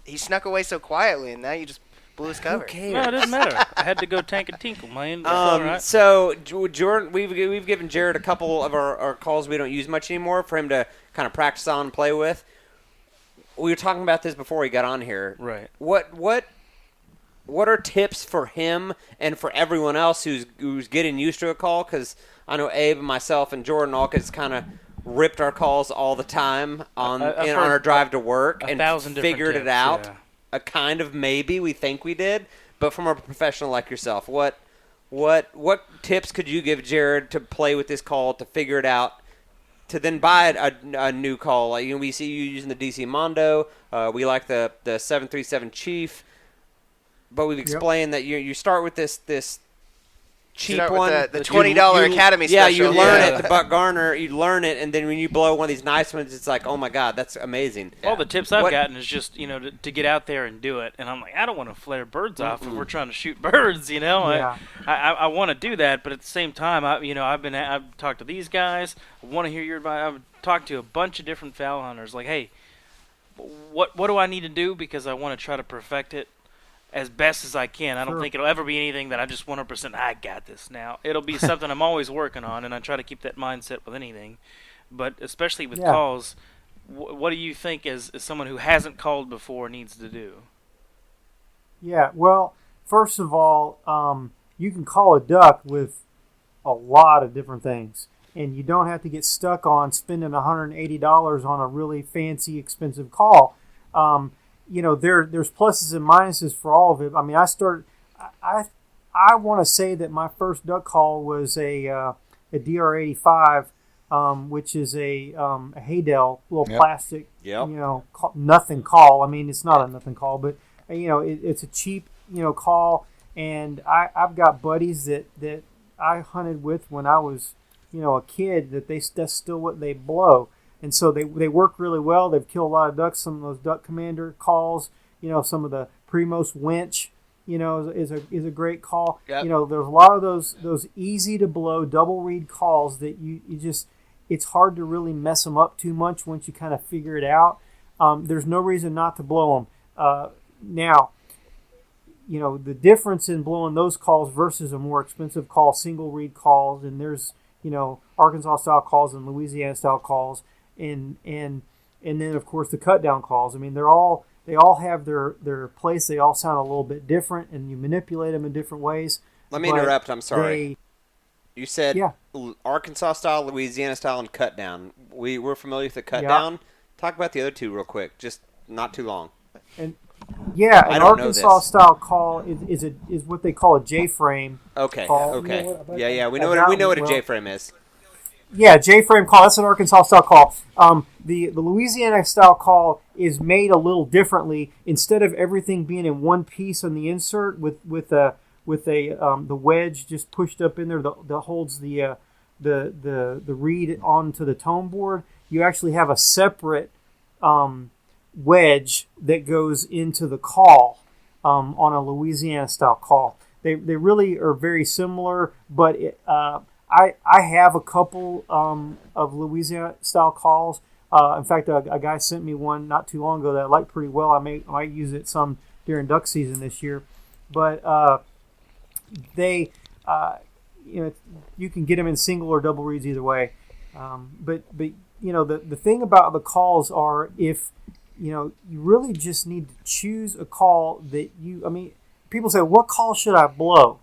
S1: He snuck away so quietly, and now you just blew his cover.
S2: Who cares?
S4: No, it doesn't matter. I had to go tank and tinkle, man. That's all right.
S2: So Jordan, we've given Jared a couple of our calls we don't use much anymore for him to kind of practice on and play with. We were talking about this before he got on here.
S4: Right.
S2: What are tips for him and for everyone else who's getting used to a call? Because I know Abe and myself and Jordan all just kind of ripped our calls all the time on our drive to work and figured it out.
S4: Yeah.
S2: A kind of maybe we think we did, but from a professional like yourself, what What tips could you give Jared to play with this call, to figure it out, to then buy a new call? Like, we see you using the DC Mondo. We like the 737 Chief, but we've explained that you start with this cheap one,
S1: the $20 Academy special.
S2: Yeah, you learn it, the Buck Garner, you learn it, and then when you blow one of these nice ones, it's like, oh my God, that's amazing.
S4: All the tips I've gotten is just, to get out there and do it. And I'm like, I don't want to flare birds off if we're trying to shoot birds,
S5: Yeah.
S4: I want to do that, but at the same time, I've talked to these guys. I want to hear your advice. I've talked to a bunch of different fowl hunters. Like, hey, what do I need to do, because I want to try to perfect it as best as I can. I don't think it'll ever be anything that I just 100%, I got this now. It'll be something I'm always working on, and I try to keep that mindset with anything. But especially with calls, what do you think as someone who hasn't called before needs to do?
S5: Yeah, well, first of all, you can call a duck with a lot of different things, and you don't have to get stuck on spending $180 on a really fancy, expensive call. There's pluses and minuses for all of it. I mean, I want to say that my first duck call was a DR85, which is a Haydell, little plastic, nothing call. I mean, it's not a nothing call, but it's a cheap, call. And I've got buddies that I hunted with when I was, a kid, that's still what they blow. And so they work really well. They've killed a lot of ducks. Some of those Duck Commander calls, some of the Primos Winch, is a great call.
S1: Yep.
S5: There's a lot of those easy to blow double reed calls that you just, it's hard to really mess them up too much once you kind of figure it out. There's no reason not to blow them. Now, the difference in blowing those calls versus a more expensive call, single reed calls, and there's Arkansas style calls and Louisiana style calls. And then of course the cut down calls. I mean, they all have their place. They all sound a little bit different, and you manipulate them in different ways.
S2: Let me interrupt. I'm sorry. You said Arkansas style, Louisiana style, and cut down. We're familiar with the cut down. Talk about the other two real quick. Just not too long.
S5: And an Arkansas style call is what they call a J-frame.
S2: Okay.
S5: Call.
S2: Okay. We know what a J-frame is.
S5: Yeah, J-frame call. That's an Arkansas style call. The Louisiana style call is made a little differently. Instead of everything being in one piece on the insert with the wedge just pushed up in there that holds the reed onto the tone board, you actually have a separate wedge that goes into the call on a Louisiana style call. They really are very similar, but I have a couple of Louisiana style calls. In fact, a guy sent me one not too long ago that I liked pretty well. I might use it some during duck season this year. But you can get them in single or double reeds either way. But the thing about the calls are, if you really just need to choose a call that people say, what call should I blow?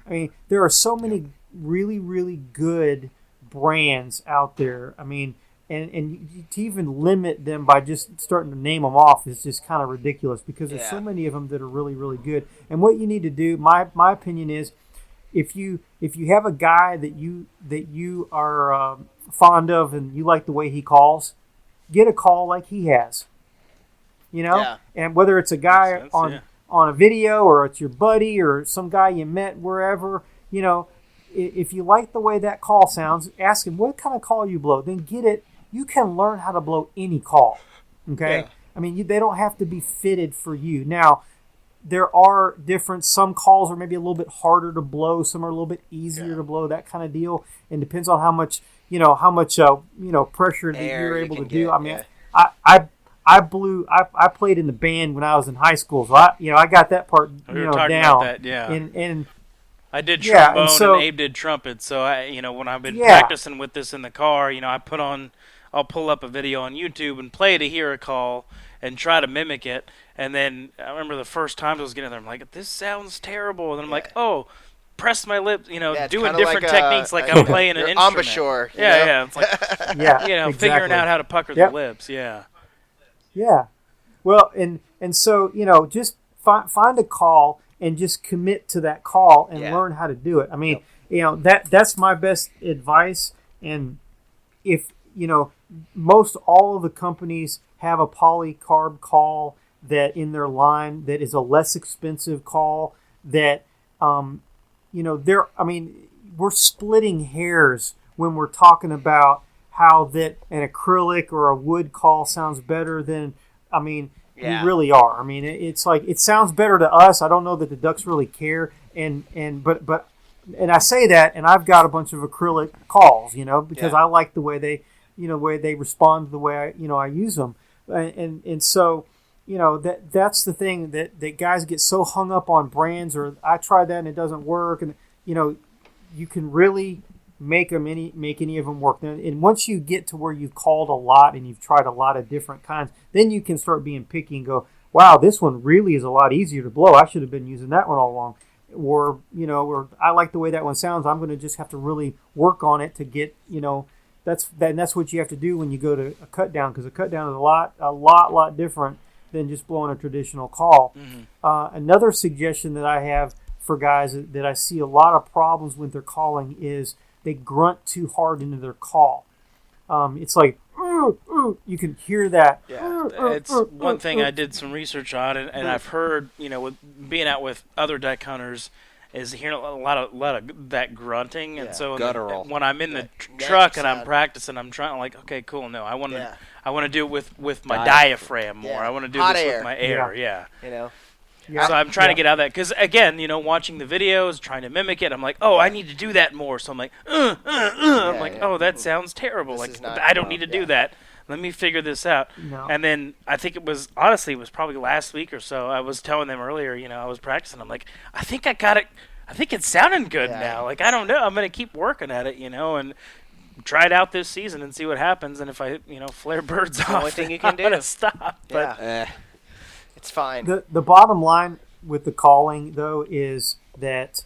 S5: I mean, there are so many really, really good brands out there. I mean, and to even limit them by just starting to name them off is just kind of ridiculous, because there's so many of them that are really, really good. And what you need to do, my opinion is, if you have a guy that you are fond of and you like the way he calls, get a call like he has. And whether it's a guy on a video, or it's your buddy, or some guy you met wherever, if you like the way that call sounds, ask him what kind of call you blow. Then get it. You can learn how to blow any call. Okay? Yeah. I mean, they don't have to be fitted for you. Now, there are different. Some calls are maybe a little bit harder to blow. Some are a little bit easier to blow. That kind of deal. And depends on how much pressure that you're able to do. I mean, I played in the band when I was in high school, so I got that part down.
S4: About that,
S5: And
S4: I did trombone, and Abe did trumpet. So when I've been practicing with this in the car, I'll pull up a video on YouTube and play to hear a call and try to mimic it. And then I remember the first time I was getting there, I'm like, this sounds terrible. And then I'm like, oh, press my lips, doing different techniques like I'm playing an instrument.
S1: Embouchure.
S4: Yeah. It's like,
S5: exactly.
S4: Figuring out how to pucker the lips. Yeah.
S5: Yeah. Well, and so, just find a call and just commit to that call and
S1: Yeah.
S5: learn how to do it. I mean, that's my best advice. And if, most all of the companies have a polycarb call that in their line that is a less expensive call that, we're splitting hairs when we're talking about how that an acrylic or a wood call sounds better than,
S1: Yeah.
S5: we really are. I mean, it's like, it sounds better to us. I don't know that the ducks really care. But I say that, and I've got a bunch of acrylic calls, because
S1: Yeah.
S5: I like the way they respond, the way I use them. And so, that's the thing that guys get so hung up on brands, or I tried that and it doesn't work. And, you can really make any of them work. And once you get to where you've called a lot and you've tried a lot of different kinds, then you can start being picky and go, wow, this one really is a lot easier to blow. I should have been using that one all along. Or I like the way that one sounds. I'm going to just have to really work on it to get, that's what you have to do when you go to a cut down, because a cut down is a lot different than just blowing a traditional call.
S4: Mm-hmm.
S5: Another suggestion that I have for guys that I see a lot of problems with their calling is they grunt too hard into their call. It's like, you can hear that.
S1: Yeah.
S4: It's one thing I did some research on, and I've heard, with being out with other duck hunters, is hearing a lot of that grunting, and
S1: Yeah.
S4: so
S2: Guttural.
S4: when I'm in the
S1: Neck
S4: truck and I'm
S1: sound.
S4: practicing, I'm trying like, okay, cool, no, I want to
S1: Yeah.
S4: do it with my
S2: Diaphragm.
S4: diaphragm more.
S1: Yeah.
S4: I want to do
S1: Hot
S4: this
S1: air.
S4: with my air, yeah.
S5: Yeah.
S4: So I'm trying
S5: Yeah.
S4: to get out of that because, again, watching the videos, trying to mimic it, I'm like, oh, I need to do that more. So I'm like, I'm like,
S1: yeah.
S4: oh, that sounds terrible.
S1: This
S4: Like,
S1: is not-
S4: I don't need to
S1: yeah.
S4: do that. Let me figure this out.
S5: No.
S4: And then I think it was probably last week or so. I was telling them earlier, I was practicing. I'm like, I think I got it. I think it's sounding good
S1: Yeah.
S4: now. Like, I don't know. I'm going to keep working at it, and try it out this season and see what happens. And if I, flare birds off,
S1: only thing you can
S4: I'm going
S1: do.
S4: to stop. But
S1: Yeah. It's fine.
S5: The bottom line with the calling, though, is that,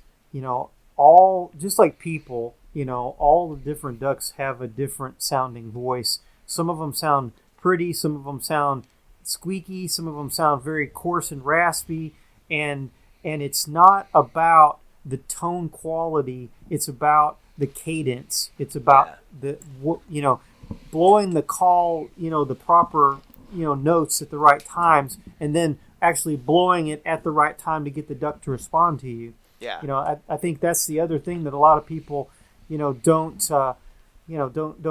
S5: all, just like people, all the different ducks have a different sounding voice. Some of them sound pretty, some of them sound squeaky, some of them sound very coarse and raspy, and it's not about the tone quality, it's about the cadence. It's about blowing the call, the proper, notes at the right times, and then actually blowing it at the right time to get the duck to respond to you.
S1: Yeah.
S5: I think that's the other thing that a lot of people, don't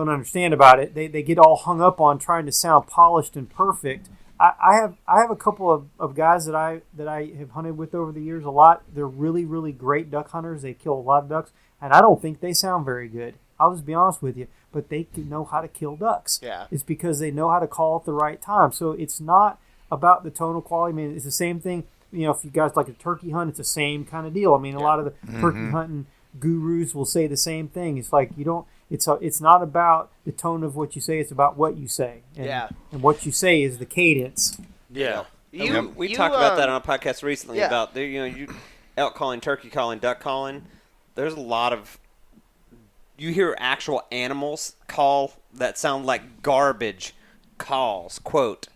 S5: understand about it. They get all hung up on trying to sound polished and perfect. I have a couple of guys that I have hunted with over the years a lot. They're really, really great duck hunters. They kill a lot of ducks, and I don't think they sound very good. I'll just be honest with you, but they can know how to kill ducks.
S1: Yeah.
S5: It's because they know how to call at the right time. So it's not about the tonal quality. I mean, it's the same thing. If you guys like a turkey hunt, it's the same kind of deal. I mean, a lot of the turkey hunting gurus will say the same thing. It's like it's not about the tone of what you say. It's about what you say. And,
S1: Yeah.
S5: And what you say is the cadence.
S4: yeah.
S2: We talked about that on a podcast recently
S1: yeah.
S2: about you elk calling, turkey calling, duck calling. There's a lot of you hear actual animals call that sound like garbage calls. Quote.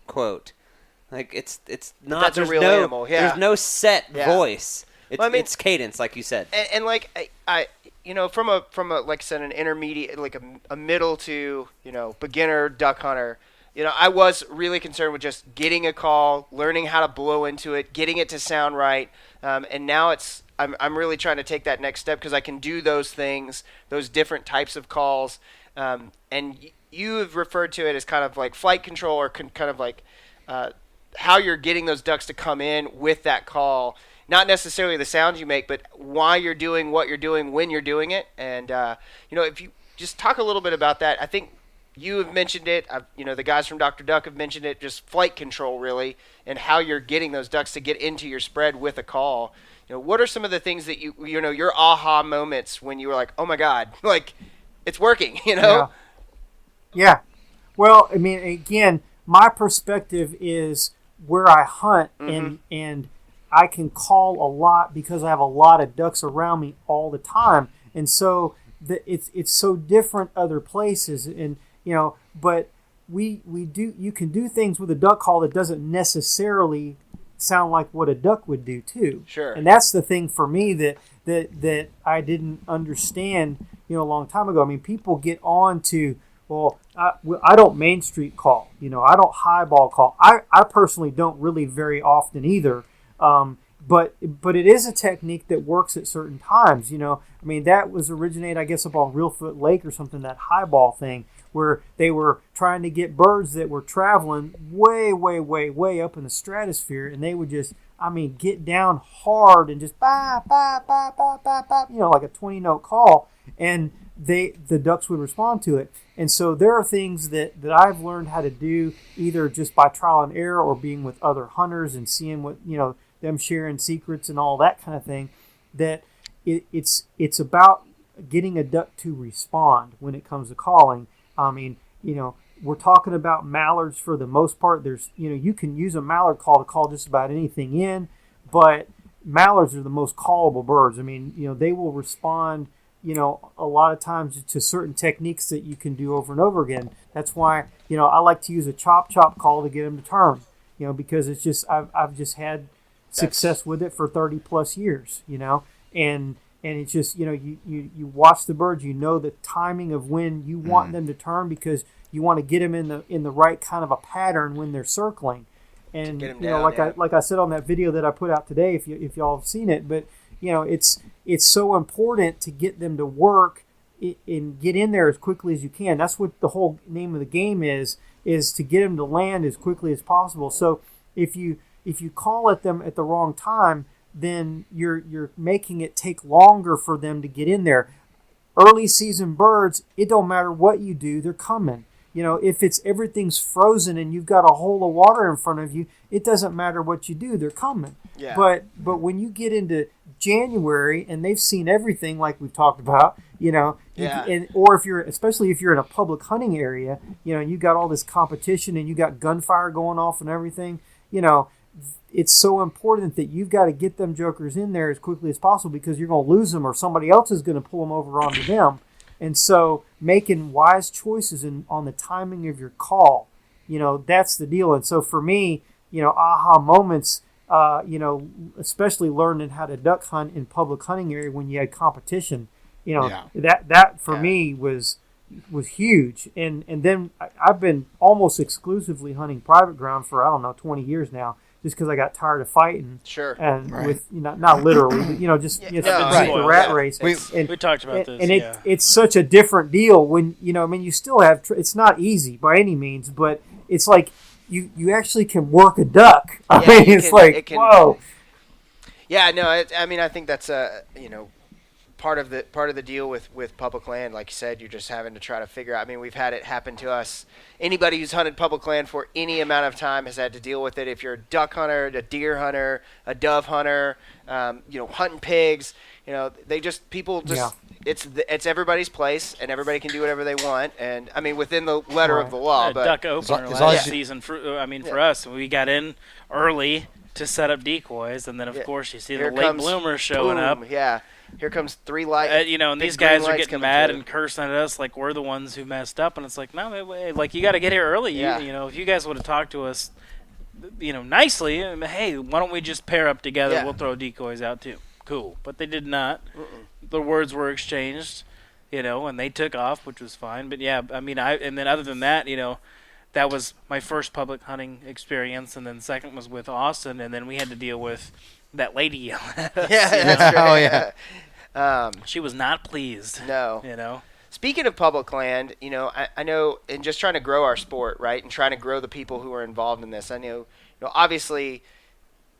S2: Like it's not.
S1: That's a
S2: there's
S1: real
S2: no,
S1: animal, yeah.
S2: There's no set
S1: Yeah.
S2: voice. It's,
S1: Well, I mean-
S2: it's cadence, like you said.
S1: And like I from a like I said, an intermediate, like a middle to beginner duck hunter, I was really concerned with just getting a call, learning how to blow into it, getting it to sound right, and now I'm really trying to take that next step because I can do those things, those different types of calls, and you have referred to it as kind of like flight control or kind of like how you're getting those ducks to come in with that call. Not necessarily the sounds you make, but why you're doing what you're doing when you're doing it. And, if you just talk a little bit about that, I think you have mentioned it. The guys from Dr. Duck have mentioned it, just flight control, really, and how you're getting those ducks to get into your spread with a call. What are some of the things that your aha moments when you were like, oh, my God, like, it's working,
S5: Yeah. Well, I mean, again, my perspective is where I hunt, and I can call a lot because I have a lot of ducks around me all the time, and so it's so different other places, and but you can do things with a duck call that doesn't necessarily sound like what a duck would do too.
S1: Sure.
S5: And that's the thing for me that I didn't understand, a long time ago. I mean, people get on to, well, I don't Main Street call, I don't highball call. I personally don't really very often either. But it is a technique that works at certain times, I mean, that was originated, I guess, up on Reelfoot Lake or something, that highball thing, where they were trying to get birds that were traveling way, way, way, way up in the stratosphere, and they would just, get down hard and just ba ba ba ba ba ba, like a 20-note call, and the ducks would respond to it. And so there are things that I've learned how to do either just by trial and error or being with other hunters and seeing what, them sharing secrets and all that kind of thing, that it's about getting a duck to respond when it comes to calling. I mean, we're talking about mallards for the most part. There's, you can use a mallard call to call just about anything in, but mallards are the most callable birds. I mean, they will respond, a lot of times to certain techniques that you can do over and over again. That's why, I like to use a chop call to get them to turn, because it's just, I've just had success with it for 30 plus years, and it's just, you watch the birds, the timing of when you want them to turn, because you want to get them in the right kind of a pattern when they're circling. And
S1: down,
S5: like I said on that video that I put out today, if y'all have seen it, but it's so important to get them to work and get in there as quickly as you can. That's what the whole name of the game is to get them to land as quickly as possible. So if you call at them at the wrong time, then you're making it take longer for them to get in there. Early season birds, it don't matter what you do, they're coming. If everything's frozen and you've got a hole of water in front of you, it doesn't matter what you do, they're coming.
S1: Yeah.
S5: But when you get into January and they've seen everything like we've talked about, or especially if you're in a public hunting area, and you got all this competition and you got gunfire going off and everything, it's so important that you've got to get them jokers in there as quickly as possible, because you're going to lose them or somebody else is going to pull them over onto them. And so making wise choices on the timing of your call, that's the deal. And so for me, aha moments, especially learning how to duck hunt in public hunting area when you had competition, that for me was huge. And then I've been almost exclusively hunting private ground for, 20 years now, just because I got tired of fighting.
S1: Sure.
S5: And with, not literally, but, just the rat race.
S4: We talked about this.
S5: And it's such a different deal when, you still have, it's not easy by any means, but it's like you actually can work a duck. I mean, it's whoa.
S1: Yeah, no, I think that's part of the deal with public land. Like you said, you're just having to try to figure out. I mean, we've had it happen to us. Anybody who's hunted public land for any amount of time has had to deal with it. If you're a duck hunter, a deer hunter, a dove hunter, hunting pigs, it's everybody's place, and everybody can do whatever they want. And I mean, within the letter of the law. But
S4: duck opener last season. For us, we got in early to set up decoys, and then of course you see the late bloomers showing up.
S1: Yeah. Here comes three lights.
S4: And these guys are getting mad and cursing at us like we're the ones who messed up. And it's like, no, wait, like you got to get here early.
S1: Yeah.
S4: If you guys would have talked to us, nicely, hey, why don't we just pair up together?
S1: Yeah.
S4: We'll throw decoys out too. Cool. But they did not. The words were exchanged, and they took off, which was fine. But yeah, and then other than that, that was my first public hunting experience. And then second was with Austin. And then we had to deal with that lady yelling at us.
S1: Yeah, that's right.
S3: Oh, yeah.
S4: She was not pleased.
S1: No. Speaking of public land, I know, and just trying to grow our sport, right, and trying to grow the people who are involved in this. I know, obviously,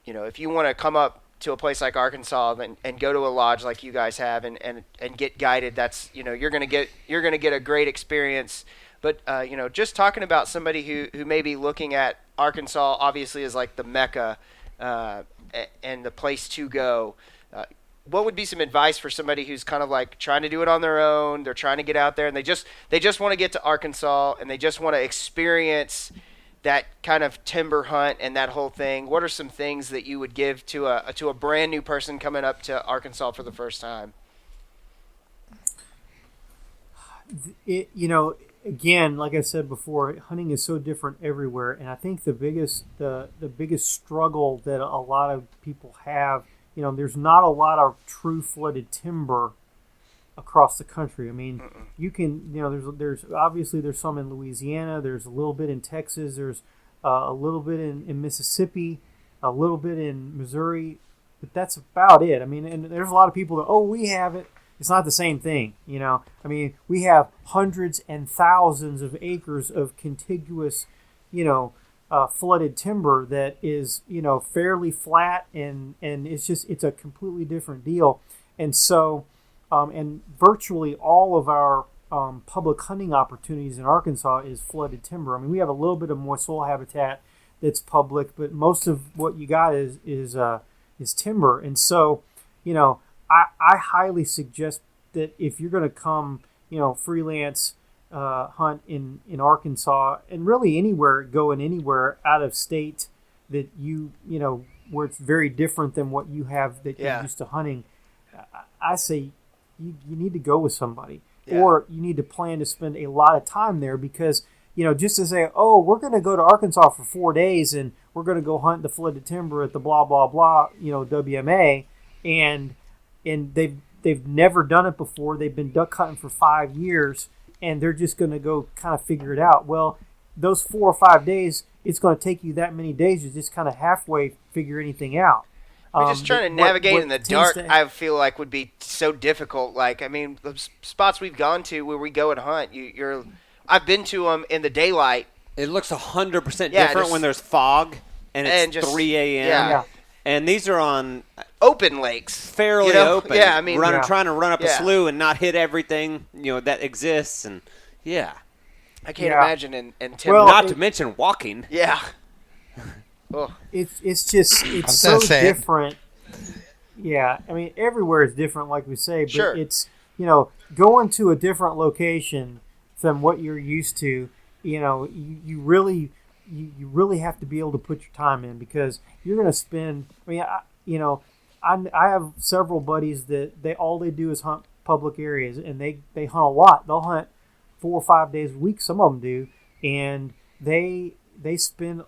S1: if you want to come up to a place like Arkansas and go to a lodge like you guys have and get guided, that's you're gonna get a great experience. But just talking about somebody who may be looking at Arkansas, obviously, as like the Mecca and the place to go. What would be some advice for somebody who's kind of like trying to do it on their own? They're trying to get out there, and they just want to get to Arkansas, and they just want to experience that kind of timber hunt and that whole thing. What are some things that you would give to a brand new person coming up to Arkansas for the first time?
S5: again, like I said before, hunting is so different everywhere, and I think the biggest struggle that a lot of people have, there's not a lot of true flooded timber across the country. I mean, you can, there's obviously there's some in Louisiana, there's a little bit in Texas, there's a little bit in Mississippi, a little bit in Missouri, but that's about it. I mean, and there's a lot of people that, we have it. It's not the same thing, I mean, we have hundreds and thousands of acres of contiguous, flooded timber that is, fairly flat, and it's a completely different deal. And so, and virtually all of our public hunting opportunities in Arkansas is flooded timber. I mean, we have a little bit of moist soil habitat that's public, but most of what you got is timber. And so, I highly suggest that if you're going to come, freelance hunt in Arkansas, and really anywhere out of state that where it's very different than what you have that you're used to hunting, I say you need to go with somebody, or you need to plan to spend a lot of time there, because just to say, we're going to go to Arkansas for 4 days and we're going to go hunt the flooded timber at the blah blah blah WMA, and they've never done it before. They've been duck hunting for 5 years, and they're just going to go kind of figure it out. Well, those 4 or 5 days, it's going to take you that many days to just kind of halfway figure anything out.
S1: Just trying to navigate in the dark, I feel like would be so difficult. Like, I mean, the spots we've gone to where we go and hunt, I've been to them in the daylight.
S2: It looks 100% different when there's fog and it's 3 a.m.
S5: Yeah.
S2: And these are on
S1: open lakes,
S2: fairly open.
S1: Yeah, I mean,
S2: trying to run up a slough and not hit everything that exists, and
S1: I can't imagine in timber.
S5: Well,
S2: not to mention walking.
S1: Yeah.
S5: It's so different. Yeah, I mean, everywhere is different, like we say, but it's going to a different location than what you're used to. You really have to be able to put your time in, because you're going to spend. I mean, I have several buddies that all they do is hunt public areas, and they hunt a lot. They'll hunt 4 or 5 days a week. Some of them do, and they spend,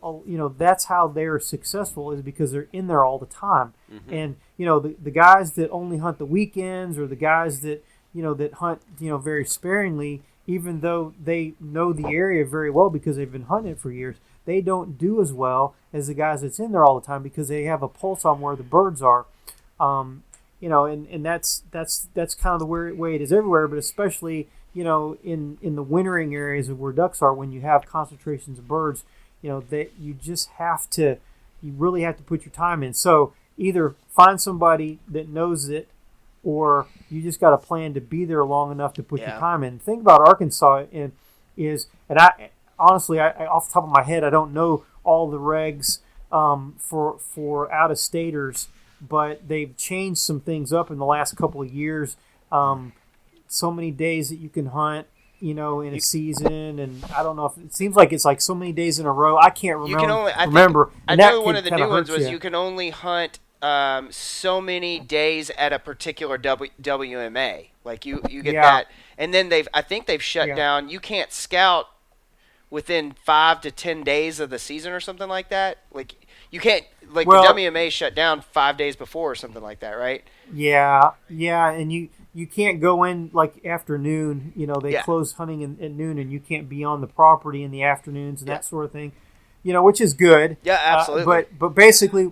S5: that's how they're successful, is because they're in there all the time. Mm-hmm. And the guys that only hunt the weekends, or the guys that that hunt very sparingly, even though they know the area very well because they've been hunting it for years, they don't do as well as the guys that's in there all the time, because they have a pulse on where the birds are. And that's kind of the way it is everywhere, but especially in the wintering areas of where ducks are, when you have concentrations of birds, that you really have to put your time in. So either find somebody that knows it, or you just got a plan to be there long enough to put your time in. The thing about Arkansas and I honestly, I off the top of my head, I don't know all the regs for out-of-staters, but they've changed some things up in the last couple of years. So many days that you can hunt, in a season, and I don't know if it seems like it's like so many days in a row. I can't remember.
S1: You can only, I know one of the new ones was you can only hunt so many days at a particular WMA. Like you get that, and then I think they've shut down. You can't scout within 5 to 10 days of the season or something like that. Like you can't, the WMA shut down 5 days before or something like that, right?
S5: Yeah, and you can't go in like afternoon. They close hunting at noon, and you can't be on the property in the afternoons and that sort of thing. Which is good.
S1: Yeah, absolutely.
S5: But basically,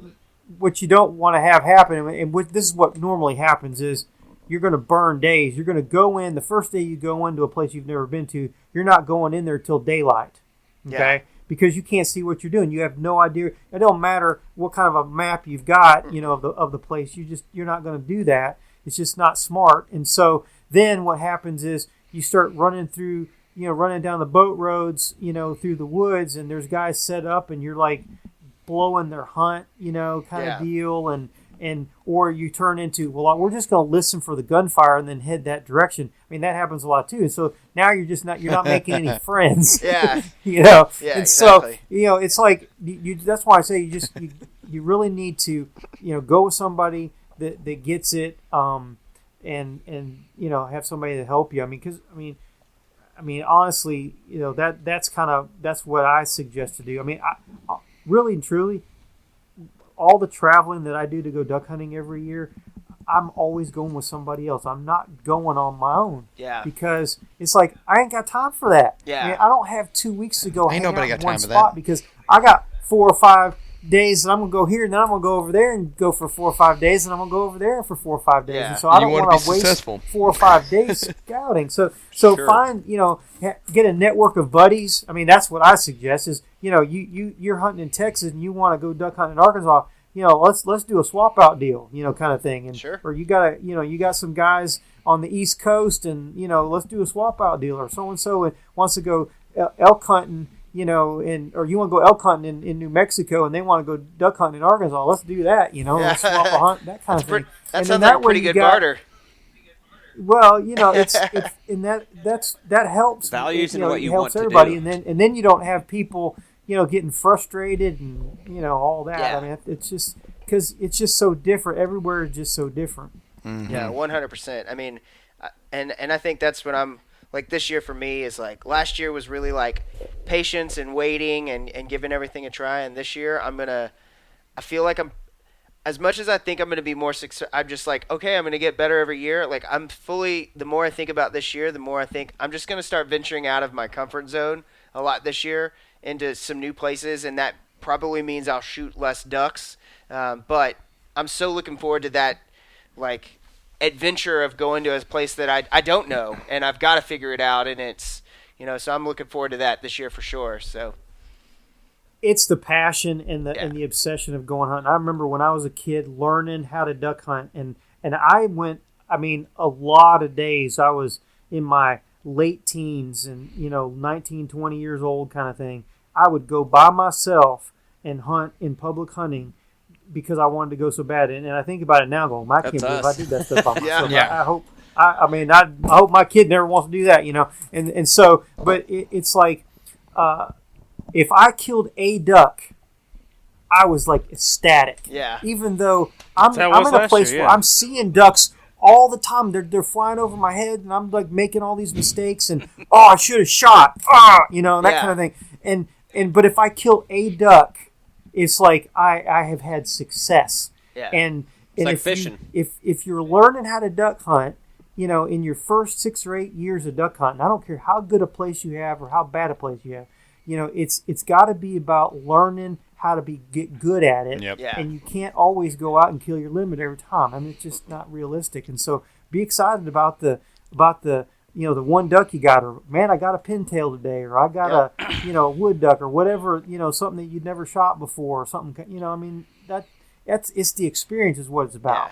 S5: what you don't want to have happen, and this is what normally happens, is you're going to burn days. You're going to go in the first day you go into a place you've never been to. You're not going in there till daylight, okay? Because you can't see what you're doing. You have no idea. It don't matter what kind of a map you've got, of the place. You're not going to do that. It's just not smart. And so then what happens is you start running down the boat roads, through the woods, and there's guys set up, and you're like blowing their hunt, kind of deal, and or you turn into, well, we're just going to listen for the gunfire and then head that direction. I mean, that happens a lot too. And so now you're not making any friends.
S1: Yeah.
S5: Yeah,
S1: and
S5: exactly. So it's like that's why I say you really need to go with somebody that gets it, and have somebody to help you. I mean, because I mean, honestly, that's what I suggest to do. I mean, I really and truly, all the traveling that I do to go duck hunting every year, I'm always going with somebody else. I'm not going on my own.
S1: Yeah.
S5: Because it's like I ain't got time for that.
S1: Yeah.
S5: I mean, I don't have 2 weeks to go
S3: Ain't
S5: hang out
S3: nobody
S5: in
S3: got
S5: one
S3: time for
S5: spot
S3: that.
S5: because I got 4 or 5 days and I'm gonna go here and then I'm gonna go over there and go for 4 or 5 days and I'm gonna go over there for 4 or 5 days.
S1: Yeah.
S5: And so I
S3: You
S5: don't
S3: wanna
S5: want
S3: be
S5: to waste
S3: successful.
S5: 4 or 5 days scouting. So
S2: Sure.
S5: find get a network of buddies. I mean, that's what I suggest is you're hunting in Texas and you want to go duck hunting in Arkansas. Let's do a swap out deal, kind of thing. And
S1: Sure.
S5: or you got some guys on the East Coast, and let's do a swap out deal. Or so and so wants to go elk hunting, or you want to go elk hunting in New Mexico, and they want to go duck hunting in Arkansas. Let's do that, Let's swap a hunt, that kind of thing.
S1: That
S5: And
S1: sounds
S5: then
S1: like a
S5: way
S1: pretty
S5: you
S1: good
S5: got-
S1: barter.
S5: Well, it's and that helps.
S2: Values and
S5: it
S2: what you
S5: helps
S2: want to
S5: everybody,
S2: do.
S5: and then you don't have people getting frustrated and all that.
S1: Yeah.
S5: I mean, it's just because it's just so different. Everywhere is just so different.
S1: Yeah, 100%. I mean, and I think that's what I'm like this year for me is like last year was really like patience and waiting and giving everything a try. And this year I feel like as much as I think I'm going to be more success, I'm just like, okay, I'm going to get better every year. Like the more I think about this year, the more I think I'm just going to start venturing out of my comfort zone a lot this year into some new places. And that probably means I'll shoot less ducks. But I'm so looking forward to that, like, adventure of going to a place that I don't know and I've got to figure it out. And it's, so I'm looking forward to that this year for sure. So.
S5: It's the passion and the obsession of going hunting. I remember when I was a kid learning how to duck hunt, and I went. I mean, a lot of days I was in my late teens and 19, 20 years old kind of thing. I would go by myself and hunt in public hunting because I wanted to go so bad. And I think about it now, going, I can't
S2: That's
S5: believe
S2: us.
S5: I did that stuff by myself.
S3: Yeah.
S5: I hope. I hope my kid never wants to do that. And so, but it's like. If I killed a duck, I was like ecstatic.
S1: Yeah.
S5: Even though I'm
S4: That was
S5: in a
S4: last
S5: place
S4: year,
S5: where
S4: yeah.
S5: I'm seeing ducks all the time. They're flying over my head, and I'm like making all these mistakes, and I should have shot, that
S1: Yeah.
S5: kind of thing. But if I kill a duck, it's like I have had success.
S1: Yeah.
S5: And
S2: like
S5: if
S2: fishing.
S5: If you're learning how to duck hunt, in your first 6 or 8 years of duck hunting, I don't care how good a place you have or how bad a place you have. It's got to be about learning how to get good at it.
S3: Yep.
S1: Yeah.
S5: And you can't always go out and kill your limit every time. I mean, it's just not realistic. And so be excited about the the one duck you got, or man, I got a pintail today, or I got a wood duck, or whatever, something that you'd never shot before, or something. I mean, it's the experience is what it's about.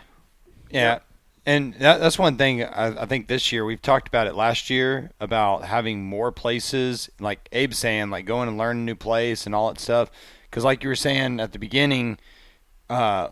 S3: Yeah. And that's one thing I think this year, we've talked about it last year, about having more places, like Abe's saying, like going and learning a new place and all that stuff. Because like you were saying at the beginning, water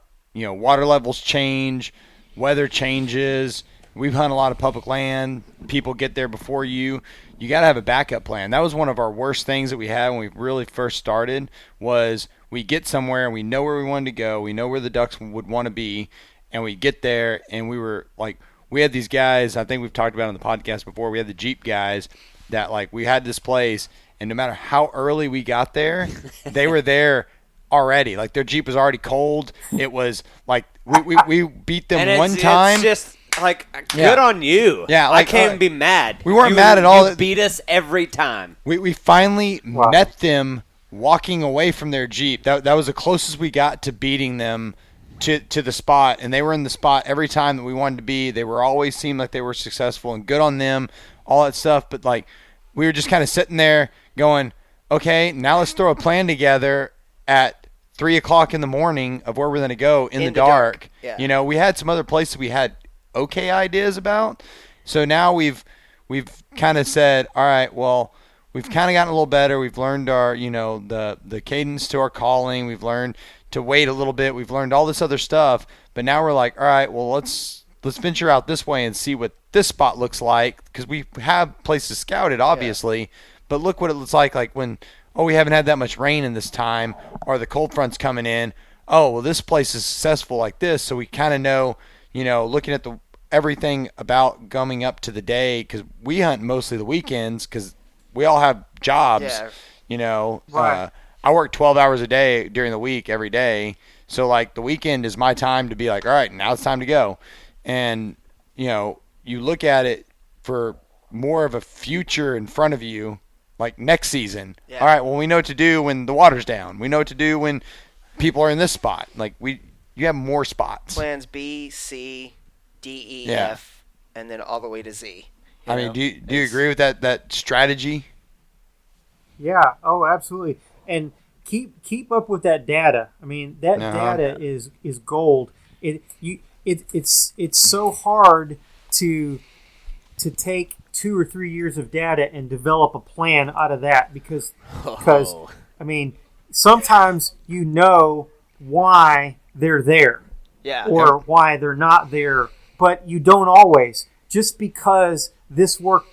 S3: levels change, weather changes. We've hunted a lot of public land. People get there before you. You got to have a backup plan. That was one of our worst things that we had when we really first started, was we get somewhere and we know where we wanted to go. We know where the ducks would want to be. And we get there, and we were like, we had these guys, I think we've talked about on the podcast before, we had the Jeep guys that, like, we had this place, and no matter how early we got there, they were there already. Like, their Jeep was already cold. It was, like, we beat them
S2: And
S3: one
S2: it's
S3: time.
S2: just like
S3: Yeah.
S2: good on you.
S3: Yeah,
S2: I
S3: like,
S2: can't even be mad.
S3: we weren't mad at all.
S2: You beat us every time.
S3: We finally
S5: Wow.
S3: met them walking away from their Jeep. That was the closest we got to beating them to the spot, and they were in the spot every time that we wanted to be. They were always seemed like they were successful and good on them, all that stuff. But like, we were just kind of sitting there going, okay, now let's throw a plan together at 3:00 in the morning of where we're going to go in the dark.
S1: Yeah.
S3: We had some other places we had okay ideas about. So now we've kind of said, all right, well, we've kind of gotten a little better. We've learned our, the cadence to our calling. We've learned to wait a little bit. We've learned all this other stuff, but now we're like, all right, well, let's venture out this way and see what this spot looks like, because we have places scouted, obviously, but look what it looks like when, we haven't had that much rain in this time, or the cold front's coming in. Oh, well, this place is successful like this, so we kind of know, looking at everything about coming up to the day, because we hunt mostly the weekends because we all have jobs.
S1: Yeah.
S3: You know,
S5: Right.
S3: I work 12 hours a day during the week every day. So like the weekend is my time to be like, all right, now it's time to go. And, you know, you look at it for more of a future in front of you, like next season.
S1: Yeah.
S3: All right, well, we know what to do when the water's down. We know what to do when people are in this spot. Like you have more spots.
S1: Plans B, C, D, E,
S3: Yeah.
S1: F, and then all the way to Z.
S3: I mean, do you agree with that strategy?
S5: Yeah. Oh, absolutely. And keep up with that data. I mean, that data is gold. It's so hard to take 2 or 3 years of data and develop a plan out of that because I mean, sometimes you know why they're there.
S1: Yeah.
S5: Or why they're not there, but you don't always. Just because this worked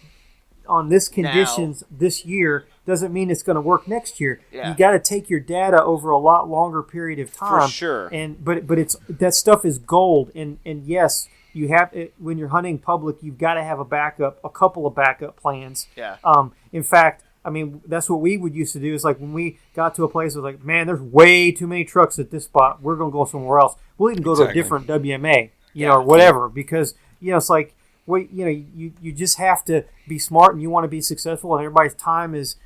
S5: on this conditions this year doesn't mean it's going to work next year.
S1: Yeah.
S5: You got to take your data over a lot longer period of time.
S2: For sure.
S5: But it's that stuff is gold. And yes, you have when you're hunting public, you've got to have a couple of backup plans.
S1: Yeah.
S5: In fact, I mean, that's what we would used to do. Is like when we got to a place, it was like, man, there's way too many trucks at this spot. We're going to go somewhere else. We'll even go to a different WMA, or whatever, because it's like, you just have to be smart and you want to be successful, and everybody's time is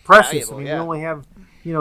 S5: precious.
S1: Valuable,
S5: I mean, we only have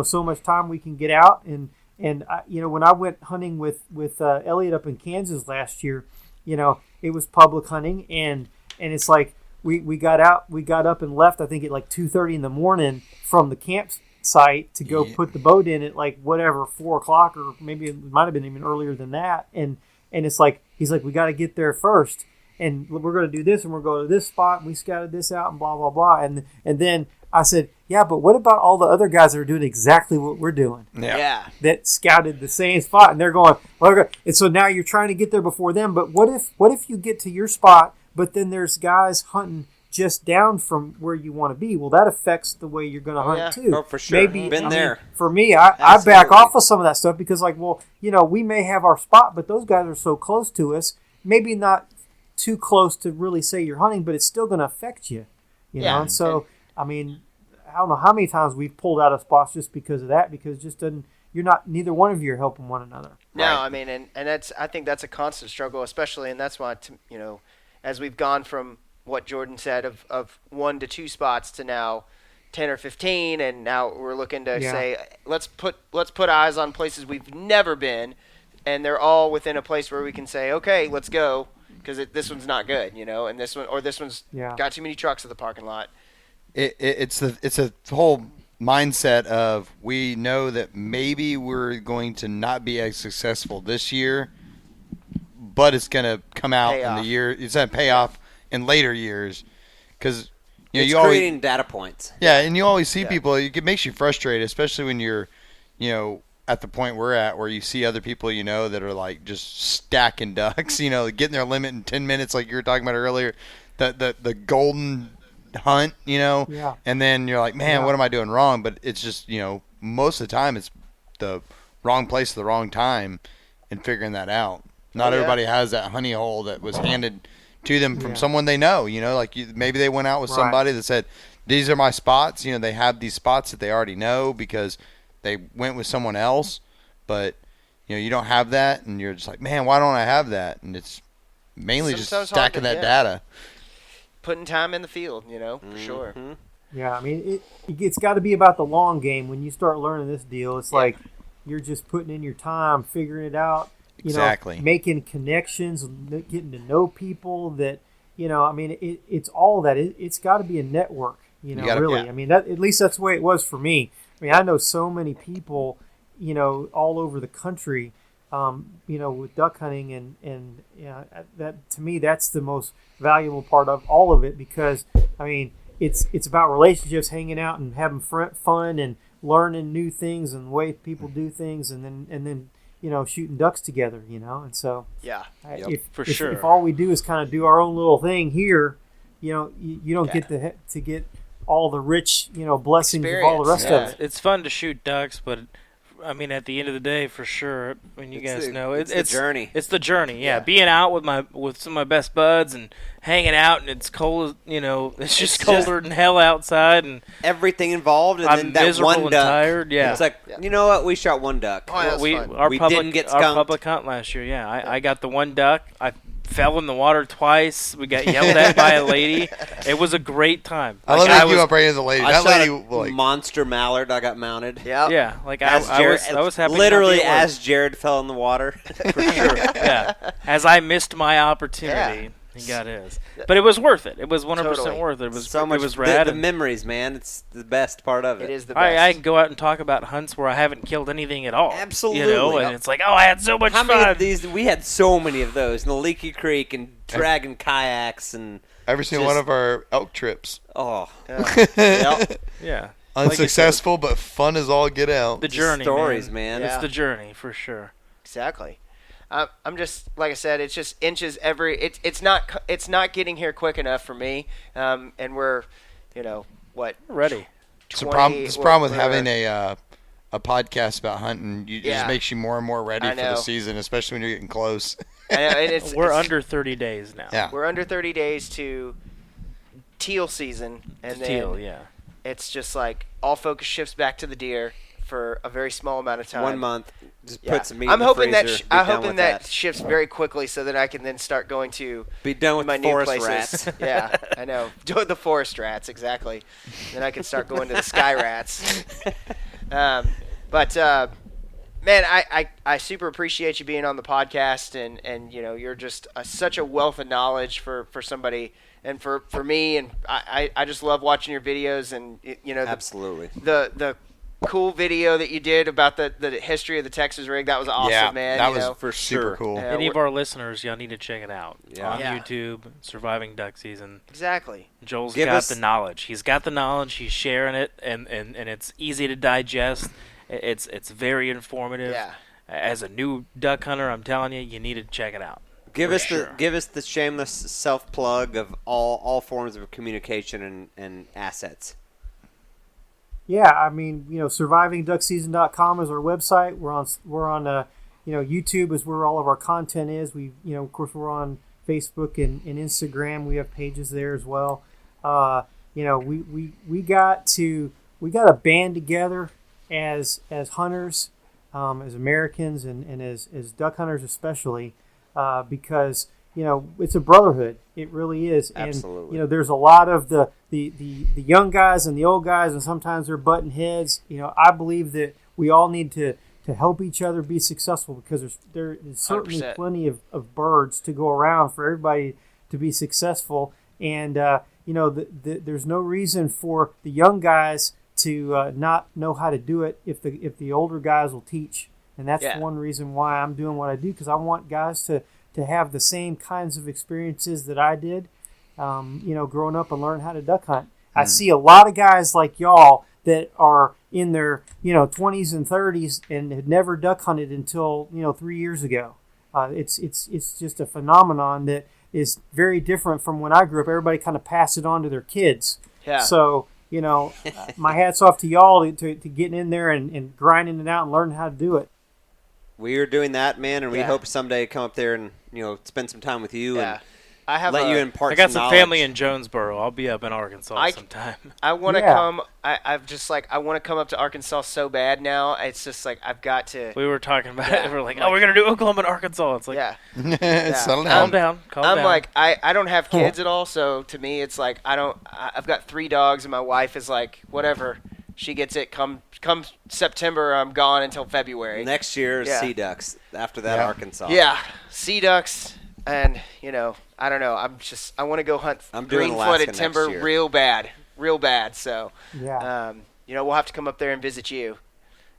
S5: so much time we can get out, and when I went hunting with Elliot up in Kansas last year, it was public hunting, and it's like we got up and left, I think at like 2:30 in the morning from the campsite to go put the boat in at like whatever 4:00, or maybe it might have been even earlier than that, and it's like he's like, we got to get there first. And we're going to do this, and we're going to this spot, and we scouted this out, and blah, blah, blah. And then I said, yeah, but what about all the other guys that are doing exactly what we're doing?
S1: Yeah.
S5: That scouted the same spot, and they're going, well, and so now you're trying to get there before them. But what if you get to your spot, but then there's guys hunting just down from where you want to be? Well, that affects the way you're going to hunt too.
S2: Oh, for sure.
S5: Maybe
S2: Been there.
S5: For me, I back off of some of that stuff because, like, well, we may have our spot, but those guys are so close to us. Maybe not too close to really say you're hunting, but it's still going to affect you, know. And so, I mean, I don't know how many times we've pulled out of spots just because of that, because it just doesn't. Neither one of you are helping one another.
S1: No,
S2: Right.
S1: I mean, and I think that's a constant struggle, especially, and that's why, as we've gone from what Jordan said of 1 to 2 spots to now 10 or 15, and now we're looking to say, let's put eyes on places we've never been, and they're all within a place where we can say, okay, let's go. Because this one's not good, and this one's got too many trucks at the parking lot.
S3: It's a whole mindset of, we know that maybe we're going to not be as successful this year, but it's going to come out in the year. It's going to pay off in later years, because
S2: it's
S3: you always
S2: creating data points.
S3: Yeah, and you always see people. It makes you frustrated, especially when you're, at the point we're at, where you see other people that are like just stacking ducks, getting their limit in 10 minutes, like you were talking about earlier, the golden hunt, and then you're like, man, what am I doing wrong? But it's just, most of the time it's the wrong place at the wrong time, and figuring that out. Not everybody has that honey hole that was handed to them from someone they know, like maybe they went out with somebody that said, these are my spots. They have these spots that they already know because they went with someone else, but you don't have that, and you're just like, man, why don't I have that? And it's mainly just stacking that data,
S1: putting time in the field, for sure.
S5: Yeah, I mean, it's got to be about the long game. When you start learning this deal, it's like you're just putting in your time, figuring it out, making connections, getting to know people. That I mean, it's all that. It's got to be a network, really. I mean, at least that's the way it was for me. I mean, I know so many people, all over the country, with duck hunting, and that, to me, that's the most valuable part of all of it, because I mean, it's about relationships, hanging out and having fun and learning new things and the way people do things, and then shooting ducks together, and so if all we do is kind of do our own little thing here, you don't get to get all the rich, blessings of all the rest of it.
S4: It's fun to shoot ducks, but I mean, at the end of the day, for sure. I mean, you guys know
S2: it's the journey.
S4: It's the journey. Yeah, being out with some of my best buds and hanging out, and it's cold. It's just colder than hell outside, and
S2: everything involved. And
S4: I'm
S2: then that
S4: miserable
S2: one
S4: and
S2: duck.
S4: tired. Yeah,
S2: It's like, you know what? We shot one duck.
S1: Oh, that's fun.
S4: Our
S2: We
S4: public,
S2: didn't get
S4: our
S2: skunked.
S4: public hunt last year. Yeah, I got the one duck. I fell in the water twice. We got yelled at by a lady. It was a great time.
S3: I love
S4: Like,
S3: that you up right into the lady.
S2: I
S3: That
S2: shot
S3: lady,
S2: a
S3: like,
S2: monster mallard. I got mounted.
S1: Yeah.
S4: Yeah, like I
S2: As Jared,
S4: was happy.
S2: literally
S4: to not be at work.
S2: as Jared fell in the water.
S4: For sure. Yeah. As I missed my opportunity, he got his. But it was worth it. It was 100%
S1: Totally.
S4: worth it. It was
S2: So much.
S4: It was rad.
S2: The
S4: and
S2: memories, man. It's the best part of it.
S1: It is the best.
S4: I can go out and talk about hunts where I haven't killed anything at all.
S2: Absolutely.
S4: And it's like, oh, I had so much
S2: How
S4: fun.
S2: many of these? We had so many of those in the Leaky Creek and dragging kayaks and.
S3: ever seen
S2: just-
S3: one of our elk trips?
S2: Oh,
S1: Yeah.
S4: Yeah.
S3: Unsuccessful, but fun as all get out.
S4: The journey,
S2: stories, man.
S1: Yeah.
S4: It's the journey, for sure.
S1: Exactly. I'm just like I said. It's just inches every. It's not getting here quick enough for me. And we're, what?
S4: Ready.
S3: It's a problem. It's a problem with
S1: we're-
S3: having a podcast about hunting. It
S1: Yeah.
S3: just makes you more and more ready
S1: I
S3: for the
S1: know.
S3: season, especially when you're getting close.
S1: I know, and
S4: We're
S1: it's-
S4: under 30 days now.
S3: Yeah.
S1: We're under 30 days to teal season, and then
S4: Teal, yeah.
S1: it's just like all focus shifts back to the deer for a very small amount of time.
S2: 1 month. Just
S1: Yeah.
S2: put some meat
S1: I'm
S2: in the
S1: hoping
S2: freezer. Be
S1: I'm
S2: done
S1: hoping
S2: with
S1: that shifts very quickly so that I can then start going to
S2: Be done with
S1: my
S2: the
S1: new
S2: forest
S1: places.
S2: rats.
S1: Yeah, I know. Doing the forest rats, exactly. Then I can start going to the sky rats. But man, I super appreciate you being on the podcast, and you're just such a wealth of knowledge for somebody, and for me, and I just love watching your videos, and
S2: Absolutely.
S1: the cool video that you did about the history of the Texas rig, that was awesome,
S3: yeah,
S1: man.
S3: that
S1: you
S3: was
S1: know.
S2: for
S3: super
S2: sure.
S3: cool.
S1: Yeah.
S4: Any of our listeners, y'all need to check it out
S2: Yeah.
S4: on
S1: Yeah.
S4: YouTube. Surviving Duck Season.
S1: Exactly.
S4: Joel's
S2: Give
S4: got
S2: us-
S4: the knowledge. He's got the knowledge. He's sharing it, and it's easy to digest. It's very informative.
S1: Yeah.
S4: As a new duck hunter, I'm telling you, you need to check it out.
S2: Give
S4: For
S2: us
S4: sure.
S2: the shameless self plug of all forms of communication and assets.
S5: Yeah, I mean, survivingduckseason.com is our website. We're on YouTube is where all of our content is. We, of course, we're on Facebook and Instagram. We have pages there as well. We got to band together as hunters, as Americans, and as duck hunters especially, because it's a brotherhood. It really is.
S2: Absolutely.
S5: And there's a lot of the young guys and the old guys, and sometimes they're butting heads. I believe that we all need to help each other be successful, because there is certainly
S1: 100%.
S5: plenty of birds to go around for everybody to be successful. And there's no reason for the young guys to not know how to do it if the older guys will teach. And that's
S1: Yeah.
S5: one reason why I'm doing what I do, because I want guys to have the same kinds of experiences that I did, growing up and learn how to duck hunt. I see a lot of guys like y'all that are in their 20s and 30s and had never duck hunted until 3 years ago. It's just a phenomenon that is very different from when I grew up. Everybody kind of passed it on to their kids.
S1: Yeah.
S5: So my hat's off to y'all to getting in there and grinding it out and learning how to do it.
S2: We are doing that, man, and we
S1: Yeah.
S2: hope someday to come up there and spend some time with you
S1: Yeah.
S2: and
S1: I have
S2: let you impart.
S4: I got some
S2: knowledge.
S4: family in Jonesboro. I'll be up in Arkansas sometime.
S1: I want to
S5: Yeah.
S1: come. I've just I want to come up to Arkansas so bad now. It's just I've got to.
S4: We were talking about
S1: Yeah.
S4: it. We're like, oh, we're gonna do Oklahoma and Arkansas. It's like,
S1: Yeah.
S3: Settle
S4: calm
S3: down.
S4: down, calm
S1: I'm
S4: down.
S1: I don't have kids at all, so to me it's I've got 3 dogs, and my wife is whatever. She gets it. Come September, I'm gone until February.
S2: Next year,
S1: Yeah.
S2: Sea Ducks. After that,
S3: Yeah.
S2: Arkansas.
S1: Yeah, sea ducks, and I don't know. I want to go hunt
S2: I'm doing
S1: green-footed
S2: Alaska next
S1: timber
S2: year.
S1: real bad. So,
S5: Yeah.
S1: we'll have to come up there and visit you,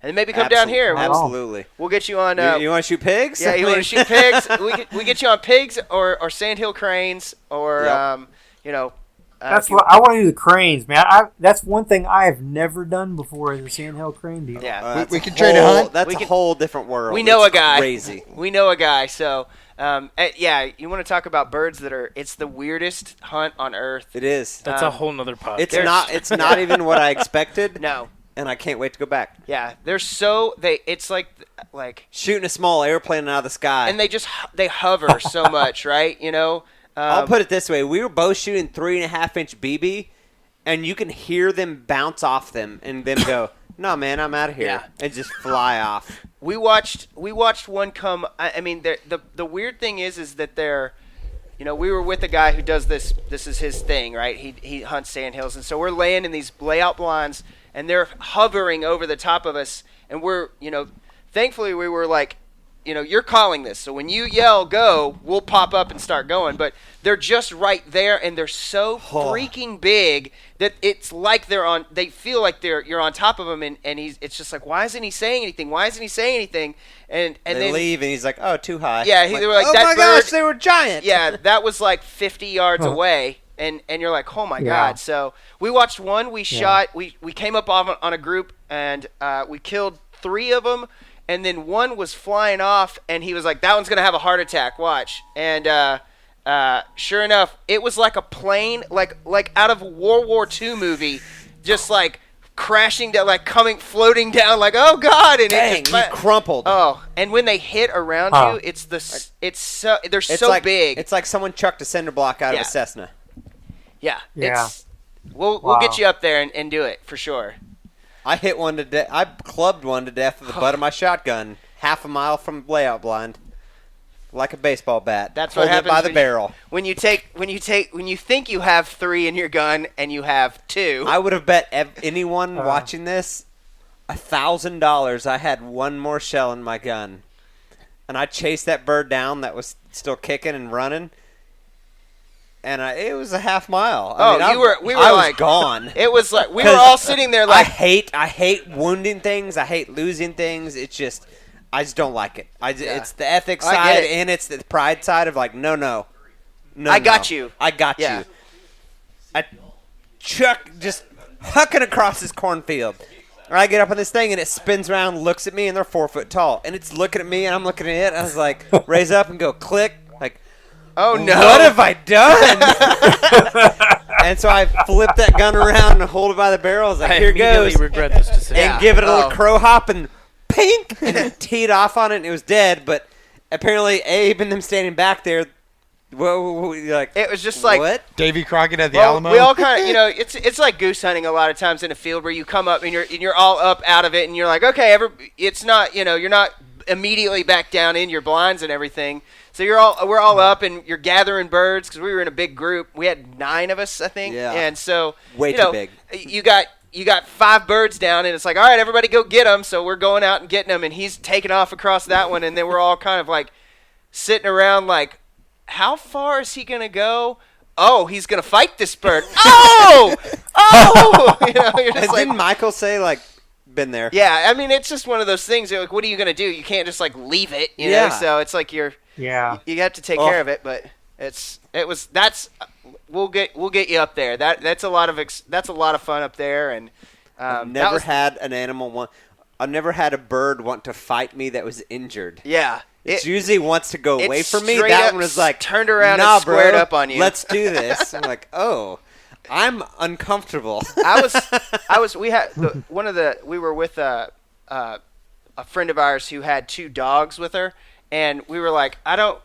S1: and then maybe come
S2: Absol-
S1: down here.
S2: Absolutely.
S1: We'll get you on.
S2: You want to shoot pigs?
S1: Yeah, you want to shoot pigs? We get you on pigs or sandhill cranes or
S2: Yep.
S5: That's what I want to do. The cranes, man. That's one thing I have never done before, is a sandhill crane deal.
S1: Yeah,
S2: That's
S3: We
S2: a
S3: can trade a
S2: whole-
S3: hunt.
S2: That's
S1: We
S2: a
S1: can-
S2: whole different world.
S1: we know
S2: It's
S1: a guy.
S2: Crazy.
S1: We know a guy. So, you want to talk about birds that are? It's the weirdest hunt on earth.
S2: It is.
S4: That's a whole nother podcast.
S2: It's not even what I expected.
S1: No.
S2: and I can't wait to go back.
S1: Yeah, it's like
S2: Shooting a small airplane out of the sky.
S1: and they hover so much, right?
S2: I'll put it this way: we were both shooting 3.5-inch BB, and you can hear them bounce off them and them go, "No, man, I'm out of here,"
S1: Yeah.
S2: and just fly off.
S1: We watched one come. I mean, the weird thing is that they're, we were with a guy who does this. This is his thing, right? He hunts sandhills, and so we're laying in these layout blinds, and they're hovering over the top of us, and we're, thankfully we were like, you're calling this, so when you yell go, we'll pop up and start going. But they're just right there, and they're so freaking big that it's like they feel like you're on top of them, and it's just like, why isn't he saying anything? Why isn't he saying anything? And
S2: they
S1: then
S2: leave, and he's like, "Oh, too high."
S1: Yeah,
S2: like,
S1: they were like,
S2: "Oh
S1: that
S2: my
S1: bird,
S2: gosh, they were giant."
S1: Yeah, that was like 50 yards away, and you're like, oh my god. So we watched one. We shot. We came up on a group, and we killed 3 of them. And then one was flying off, and he was like, that one's going to have a heart attack, watch. And sure enough, it was like a plane, like out of a World War II movie, just like crashing down, like floating down, like, oh, God. And
S2: Dang,
S1: it just
S2: he crumpled.
S1: Oh, and when they hit around you, they're so big.
S2: It's like someone chucked a cinder block out of a Cessna.
S1: Yeah.
S5: Yeah.
S1: We'll get you up there and do it, for sure.
S2: I hit one to death. I clubbed one to death with the butt of my shotgun, half a mile from layout blind, like a baseball bat.
S1: That's what
S2: happens
S1: happens
S2: by the barrel.
S1: When you think you have 3 in your gun and you have 2.
S2: I would have bet anyone watching this $1,000 I had one more shell in my gun, and I chased that bird down that was still kicking and running. And it was a half mile.
S1: We were
S2: I
S1: like
S2: was gone.
S1: It was like we were all sitting there like
S2: I hate wounding things. I hate losing things. It's just I just don't like it. It's the ethics side and it's the pride side of like no.
S1: I got you.
S2: I got you. Chuck just hucking across this cornfield. Or I get up on this thing and it spins around, looks at me, and they're 4 foot tall, and it's looking at me and I'm looking at it. I was like, raise up and go click. Like,
S1: oh no!
S2: What have I done? And so I flipped that gun around and hold it by the barrel. I was like, here goes.
S4: Regret this decision.
S2: And give it a little crow hop and pink, and it teed off on it and it was dead. But apparently Abe and them standing back there, like
S1: it was just like
S2: what?
S3: Davy Crockett at the Alamo.
S1: We all kind of, it's like goose hunting a lot of times in a field where you come up and you're all up out of it and you're like, okay, it's not, you're not immediately back down in your blinds and everything. So we're all up and you're gathering birds because we were in a big group. We had 9 of us, I think.
S2: Yeah.
S1: And so
S2: way too big.
S1: You got 5 birds down and it's like, all right, everybody go get them. So we're going out and getting them, and he's taking off across that one, and then we're all kind of like sitting around like, how far is he gonna go? Oh, he's gonna fight this bird. Oh, you're just
S2: And
S1: like,
S2: didn't Michael say like, been there?
S1: yeah. I mean, it's just one of those things. Like, what are you gonna do? You can't just like leave it, you know.
S2: Yeah.
S1: So it's like you have to take care of it. But we'll get you up there. That's a lot of fun up there. And
S2: I've never had an animal I've never had a bird want to fight me that was injured.
S1: Yeah.
S2: It usually wants to go away from me.
S1: straight
S2: That
S1: up
S2: one was like,
S1: turned around
S2: nah,
S1: and squared
S2: bro,
S1: up on you.
S2: Let's do this. I'm like, oh, I'm uncomfortable.
S1: We were with a friend of ours who had 2 dogs with her, and we were like, I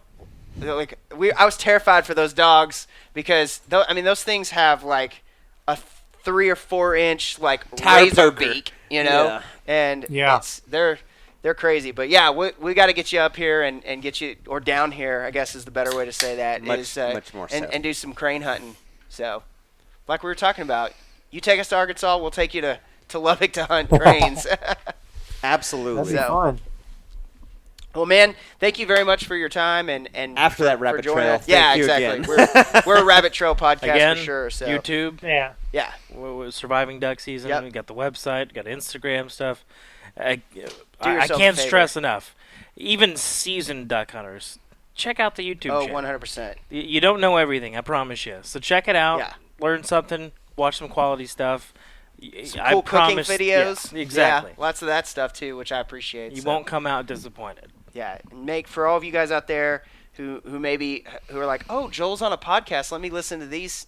S1: was terrified for those dogs because those things have like a 3 or 4 inch like
S2: Tire
S1: razor
S2: poker.
S1: beak, and they're crazy. But yeah, we got to get you up here and get you, or down here, I guess is the better way to say that.
S2: Much more so.
S1: And do some crane hunting. So, like we were talking about, you take us to Arkansas, we'll take you to Lubbock to hunt cranes.
S2: Absolutely.
S5: That'd be fun.
S1: Well, man, thank you very much for your time and
S2: After that
S1: for
S2: rabbit
S1: joining
S2: trail,
S1: us. Yeah,
S2: thank you
S1: exactly.
S2: again.
S1: We're a rabbit trail podcast
S4: Again,
S1: for sure. So
S4: YouTube.
S5: Yeah.
S1: yeah,
S4: We're surviving duck season.
S1: Yep.
S4: We got the website, got Instagram stuff. I
S1: yourself a
S4: can't
S1: favor.
S4: stress enough. Even seasoned duck hunters, check out the YouTube
S1: oh,
S4: channel.
S1: 100%.
S4: You don't know everything, I promise you. So check it out.
S1: Yeah.
S4: Learn something. Watch some quality stuff.
S1: Some
S4: I
S1: cool cooking
S4: promise,
S1: videos.
S4: Yeah, exactly.
S1: Yeah, lots of that stuff too, which I appreciate.
S4: You
S1: so.
S4: won't come out disappointed.
S1: Yeah, and for all of you guys out there who are like, oh, Joel's on a podcast. Let me listen to these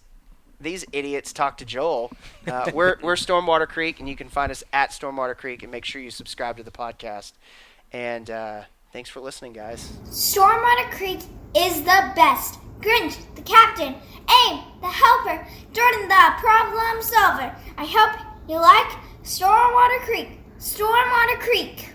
S1: these idiots talk to Joel. We're Stormwater Creek, and you can find us at Stormwater Creek, and make sure you subscribe to the podcast. And thanks for listening, guys.
S6: Stormwater Creek is the best. Grinch, the captain. Aim, the helper. Jordan, the problem solver. I hope you like Stormwater Creek. Stormwater Creek.